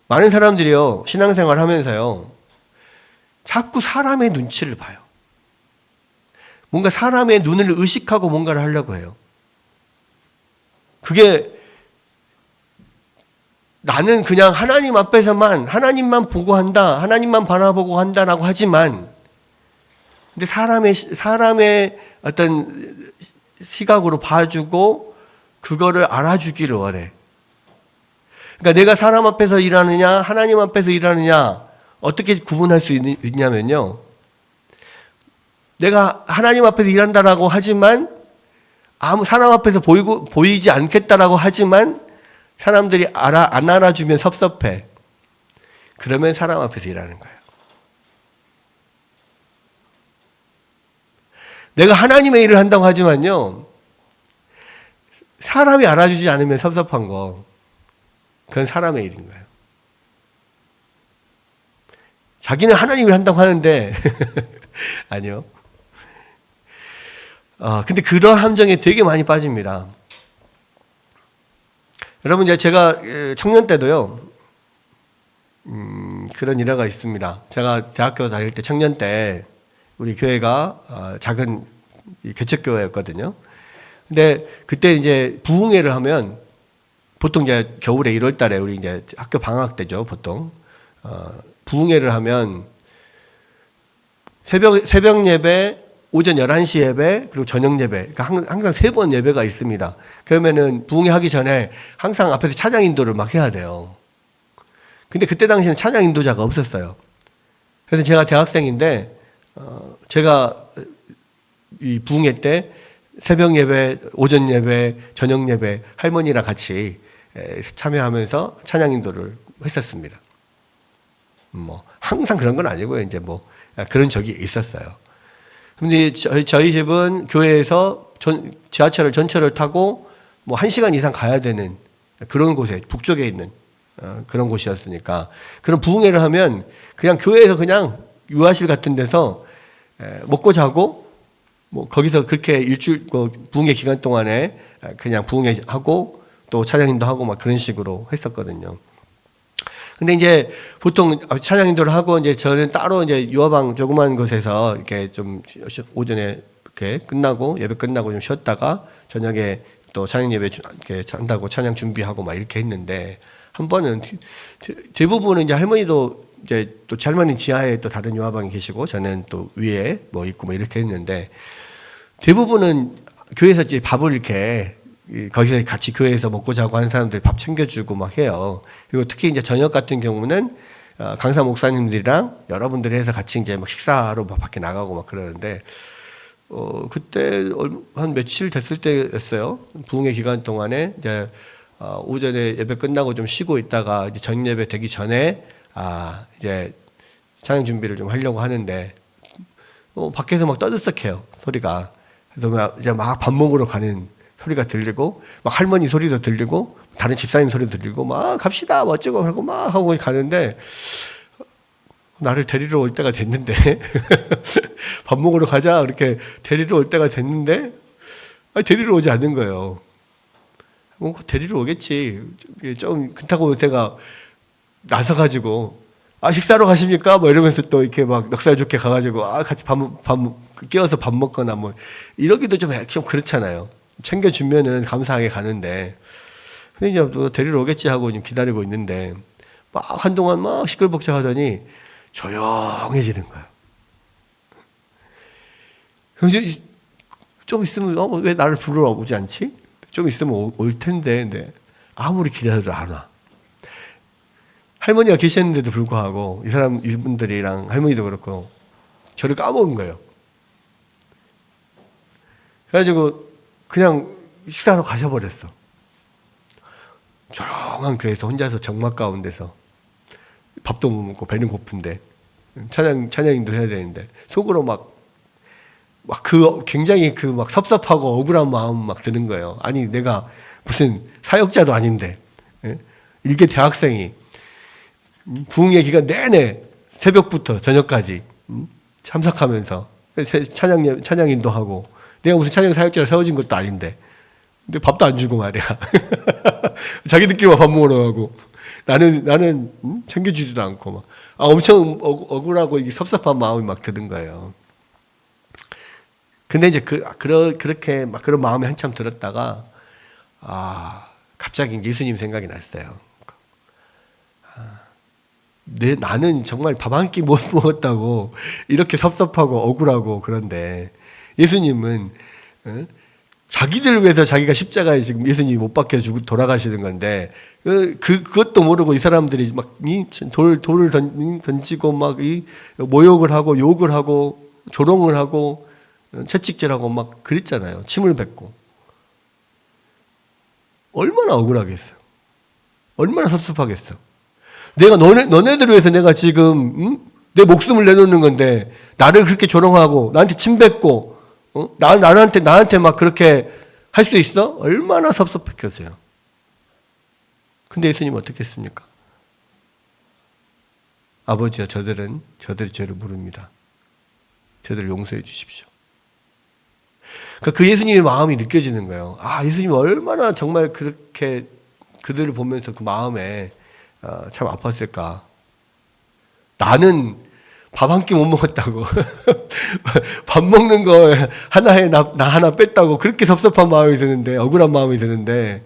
많은 사람들이요, 신앙생활 하면서요, 자꾸 사람의 눈치를 봐요. 뭔가 사람의 눈을 의식하고 뭔가를 하려고 해요. 그게 나는 그냥 하나님 앞에서만 하나님만 보고 한다, 하나님만 바라보고 한다라고 하지만, 근데 사람의 어떤 시각으로 봐주고 그거를 알아주기를 원해. 그러니까 내가 사람 앞에서 일하느냐, 하나님 앞에서 일하느냐 어떻게 구분할 수 있냐면요. 내가 하나님 앞에서 일한다라고 하지만 아무 사람 앞에서 보이지 않겠다라고 하지만 사람들이 안 알아주면 섭섭해. 그러면 사람 앞에서 일하는 거예요. 내가 하나님의 일을 한다고 하지만요. 사람이 알아주지 않으면 섭섭한 거. 그건 사람의 일인 거예요. 자기는 하나님을 한다고 하는데 아니요. 근데 그런 함정에 되게 많이 빠집니다. 여러분, 제가 청년 때도요, 그런 일화가 있습니다. 제가 대학교 다닐 때 청년 때 우리 교회가 작은 개척교회였거든요. 근데 그때 이제 부흥회를 하면 보통 이제 겨울에 1월 달에 우리 이제 학교 방학 때죠, 보통. 부흥회를 하면 새벽 예배, 오전 11시 예배, 그리고 저녁 예배. 그러니까 항상 3번 예배가 있습니다. 그러면은 부흥회 하기 전에 항상 앞에서 찬양 인도를 막 해야 돼요. 근데 그때 당시에는 찬양 인도자가 없었어요. 그래서 제가 대학생인데, 제가 이 부흥회 때 새벽 예배, 오전 예배, 저녁 예배 할머니랑 같이 참여하면서 찬양 인도를 했었습니다. 항상 그런 건 아니고요. 이제 그런 적이 있었어요. 근데 저희 집은 교회에서 지하철을 전철을 타고 1시간 이상 가야 되는 그런 곳에, 북쪽에 있는 그런 곳이었으니까, 그런 부흥회를 하면 그냥 교회에서 그냥 유아실 같은 데서 먹고 자고 거기서 그렇게 일주일 부흥회 기간 동안에 그냥 부흥회 하고 또 찬양인도 하고 막 그런 식으로 했었거든요. 근데 이제 보통 찬양인도를 하고 이제 저는 따로 이제 유아방 조그만 곳에서 이렇게 좀 오전에 이렇게 끝나고 예배 끝나고 좀 쉬었다가 저녁에 또 찬양 예배 이렇게 한다고 찬양 준비하고 막 이렇게 했는데 한 번은 대부분은 이제 할머니도 이제 또 할머니 지하에 또 다른 요하방이 계시고 저는 또 위에 뭐 있고 뭐 이렇게 했는데 대부분은 교회에서 이제 밥을 이렇게 거기서 같이 교회에서 먹고 자고 하는 사람들 밥 챙겨주고 막 해요. 그리고 특히 이제 저녁 같은 경우는 강사 목사님들이랑 여러분들이 해서 같이 이제 막 식사로 막 밖에 나가고 막 그러는데 그때 한 며칠 됐을 때였어요. 부흥회 기간 동안에 이제 오전에 예배 끝나고 좀 쉬고 있다가 이제 전 예배 되기 전에 이제 찬양 준비를 좀 하려고 하는데 밖에서 막 떠들썩해요 소리가. 그래서 이제 막 밥 먹으러 가는 소리가 들리고 막 할머니 소리도 들리고 다른 집사님 소리도 들리고 막 갑시다 뭐 어쩌고 하고 막 하고 가는데 나를 데리러 올 때가 됐는데 밥 먹으러 가자 이렇게 데리러 올 때가 됐는데 데리러 오지 않는 거예요. 뭐 데리러 오겠지. 좀 그렇다고 제가 나서가지고 식사로 가십니까? 뭐 이러면서 또 이렇게 막 넉살 좋게 가가지고 같이 밥 끼워서 밥 먹거나 뭐 이러기도 좀 그렇잖아요. 챙겨주면은 감사하게 가는데 근데 이제 또 데리러 오겠지 하고 좀 기다리고 있는데 막 한동안 막 시끌벅적하더니 조용해지는 거예요. 좀 있으면 왜 나를 부르러 오지 않지? 좀 있으면 올 텐데 근데 아무리 기다려도 안 와. 할머니가 계셨는데도 불구하고 이분들이랑 할머니도 그렇고 저를 까먹은 거예요. 그래가지고 그냥 식사하러 가셔버렸어. 조용한 교회에서 혼자서 정막 가운데서 밥도 못 먹고 배는 고픈데 찬양인들 해야 되는데 속으로 막 굉장히 막 섭섭하고 억울한 마음 막 드는 거예요. 아니 내가 무슨 사역자도 아닌데 일개 대학생이 부흥회 기간 내내 새벽부터 저녁까지 참석하면서 찬양인도 하고 내가 무슨 찬양 사역자로 세워진 것도 아닌데 근데 밥도 안 주고 말이야. 자기들끼리만 밥 먹으러 가고 나는 챙겨주지도 않고 막 엄청 억울하고 이게 섭섭한 마음이 막 드는 거예요. 근데 이제 그렇게 막 그런 마음이 한참 들었다가 갑자기 예수님 생각이 났어요. 나는 정말 밥 한 끼 못 먹었다고 이렇게 섭섭하고 억울하고 그런데 예수님은 자기들을 위해서 자기가 십자가에 지금 예수님이 못 박혀주고 돌아가시는 건데 그것도 모르고 이 사람들이 막 돌을 던지고 막 모욕을 하고 욕을 하고 조롱을 하고 채찍질하고 막 그랬잖아요. 침을 뱉고 얼마나 억울하겠어요. 얼마나 섭섭하겠어. 내가 너네들을 위해서 내가 지금 내 목숨을 내놓는 건데 나를 그렇게 조롱하고 나한테 침 뱉고 나한테 막 그렇게 할 수 있어? 얼마나 섭섭했겠어요. 근데 예수님 어떻게 했습니까? 아버지여 저들이 죄를 모릅니다. 저들을 용서해 주십시오. 그 예수님의 마음이 느껴지는 거예요. 예수님 얼마나 정말 그렇게 그들을 보면서 그 마음에 참 아팠을까. 나는 밥 한 끼 못 먹었다고. 밥 먹는 거 하나에 나 하나 뺐다고 그렇게 섭섭한 마음이 드는데, 억울한 마음이 드는데,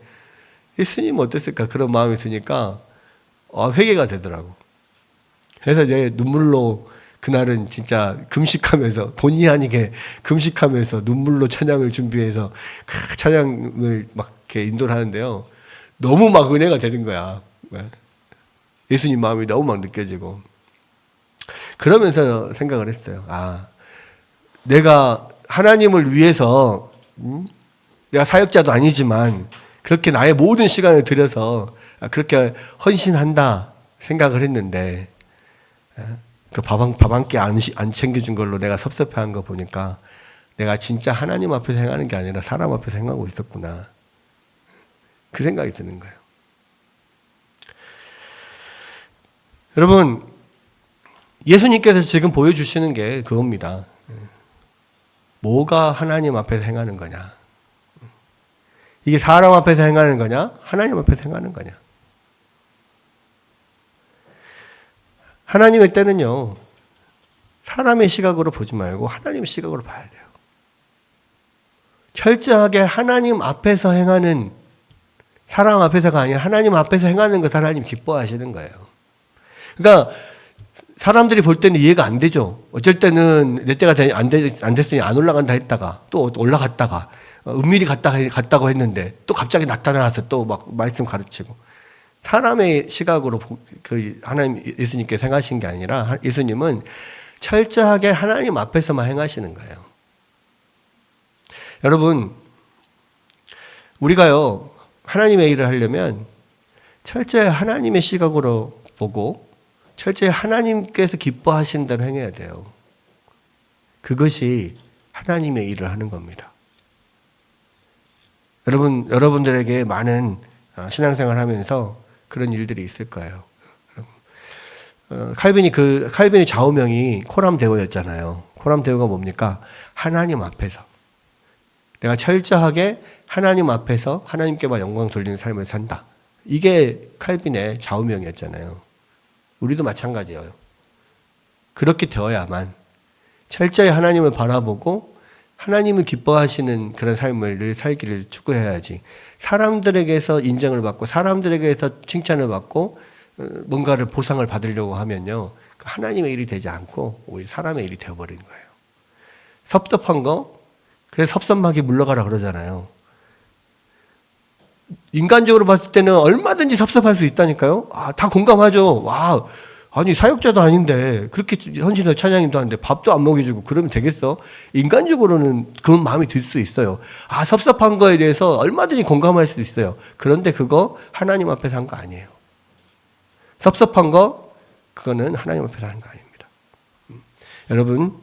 예수님은 어땠을까? 그런 마음이 드니까, 회개가 되더라고. 그래서 이제 눈물로, 그날은 진짜 금식하면서, 본의 아니게 금식하면서 눈물로 찬양을 준비해서 찬양을 막 이렇게 인도를 하는데요. 너무 막 은혜가 되는 거야. 예수님 마음이 너무 막 느껴지고. 그러면서 생각을 했어요. 내가 하나님을 위해서, 내가 사역자도 아니지만, 그렇게 나의 모든 시간을 들여서 그렇게 헌신한다 생각을 했는데, 그 밥 한 끼 안 챙겨준 걸로 내가 섭섭해한 거 보니까 내가 진짜 하나님 앞에서 행하는 게 아니라 사람 앞에서 행하고 있었구나. 그 생각이 드는 거예요. 여러분, 예수님께서 지금 보여주시는 게 그겁니다. 뭐가 하나님 앞에서 행하는 거냐? 이게 사람 앞에서 행하는 거냐? 하나님 앞에서 행하는 거냐? 하나님의 때는요, 사람의 시각으로 보지 말고 하나님의 시각으로 봐야 돼요. 철저하게 하나님 앞에서 행하는, 사람 앞에서가 아니라 하나님 앞에서 행하는 것을 하나님 기뻐하시는 거예요. 그러니까 사람들이 볼 때는 이해가 안 되죠. 어쩔 때는 내 때가 안 됐으니 안 올라간다 했다가 또 올라갔다가 은밀히 갔다고 했는데 또 갑자기 나타나서 또 막 말씀 가르치고. 사람의 시각으로 그 하나님 예수님께서 행하신 게 아니라 예수님은 철저하게 하나님 앞에서만 행하시는 거예요. 여러분, 우리가요 하나님의 일을 하려면 철저히 하나님의 시각으로 보고 철저히 하나님께서 기뻐하시는 대로 행해야 돼요. 그것이 하나님의 일을 하는 겁니다. 여러분들에게 많은 신앙생활 하면서 그런 일들이 있을 거예요. 칼빈의 좌우명이 코람데오였잖아요. 코람데오가 뭡니까? 하나님 앞에서. 내가 철저하게 하나님 앞에서 하나님께만 영광 돌리는 삶을 산다. 이게 칼빈의 좌우명이었잖아요. 우리도 마찬가지예요. 그렇게 되어야만 철저히 하나님을 바라보고 하나님을 기뻐하시는 그런 삶을 살기를 추구해야지. 사람들에게서 인정을 받고 사람들에게서 칭찬을 받고 뭔가를 보상을 받으려고 하면요, 하나님의 일이 되지 않고 오히려 사람의 일이 되어버리는 거예요. 섭섭한 거, 그래서 섭섭하게 물러가라 그러잖아요. 인간적으로 봤을 때는 얼마든지 섭섭할 수 있다니까요. 다 공감하죠. 와, 아니 사역자도 아닌데 그렇게 헌신도 찬양님도 하는데 밥도 안 먹여주고 그러면 되겠어? 인간적으로는 그런 마음이 들 수 있어요. 섭섭한 거에 대해서 얼마든지 공감할 수 있어요. 그런데 그거 하나님 앞에서 한 거 아니에요. 섭섭한 거, 그거는 하나님 앞에서 하는 거 아닙니다. 여러분,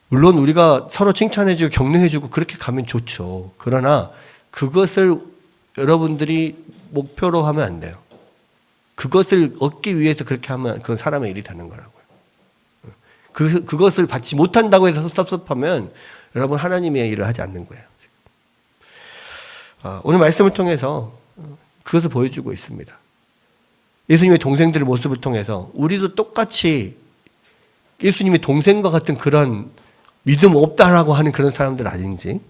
물론 우리가 서로 칭찬해주고 격려해주고 그렇게 가면 좋죠. 그러나 그것을 여러분들이 목표로 하면 안 돼요. 그것을 얻기 위해서 그렇게 하면 그건 사람의 일이 되는 거라고요. 그것을 받지 못한다고 해서 섭섭하면 여러분 하나님의 일을 하지 않는 거예요. 오늘 말씀을 통해서 그것을 보여주고 있습니다. 예수님의 동생들의 모습을 통해서 우리도 똑같이 예수님의 동생과 같은 그런 믿음 없다라고 하는 그런 사람들 아닌지,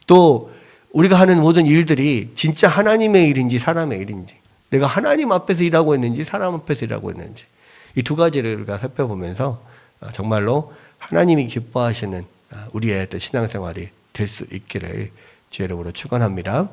또 우리가 하는 모든 일들이 진짜 하나님의 일인지 사람의 일인지, 내가 하나님 앞에서 일하고 있는지 사람 앞에서 일하고 있는지, 이 두 가지를 우리가 살펴보면서 정말로 하나님이 기뻐하시는 우리의 신앙생활이 될 수 있기를 주의 이름으로 축원합니다.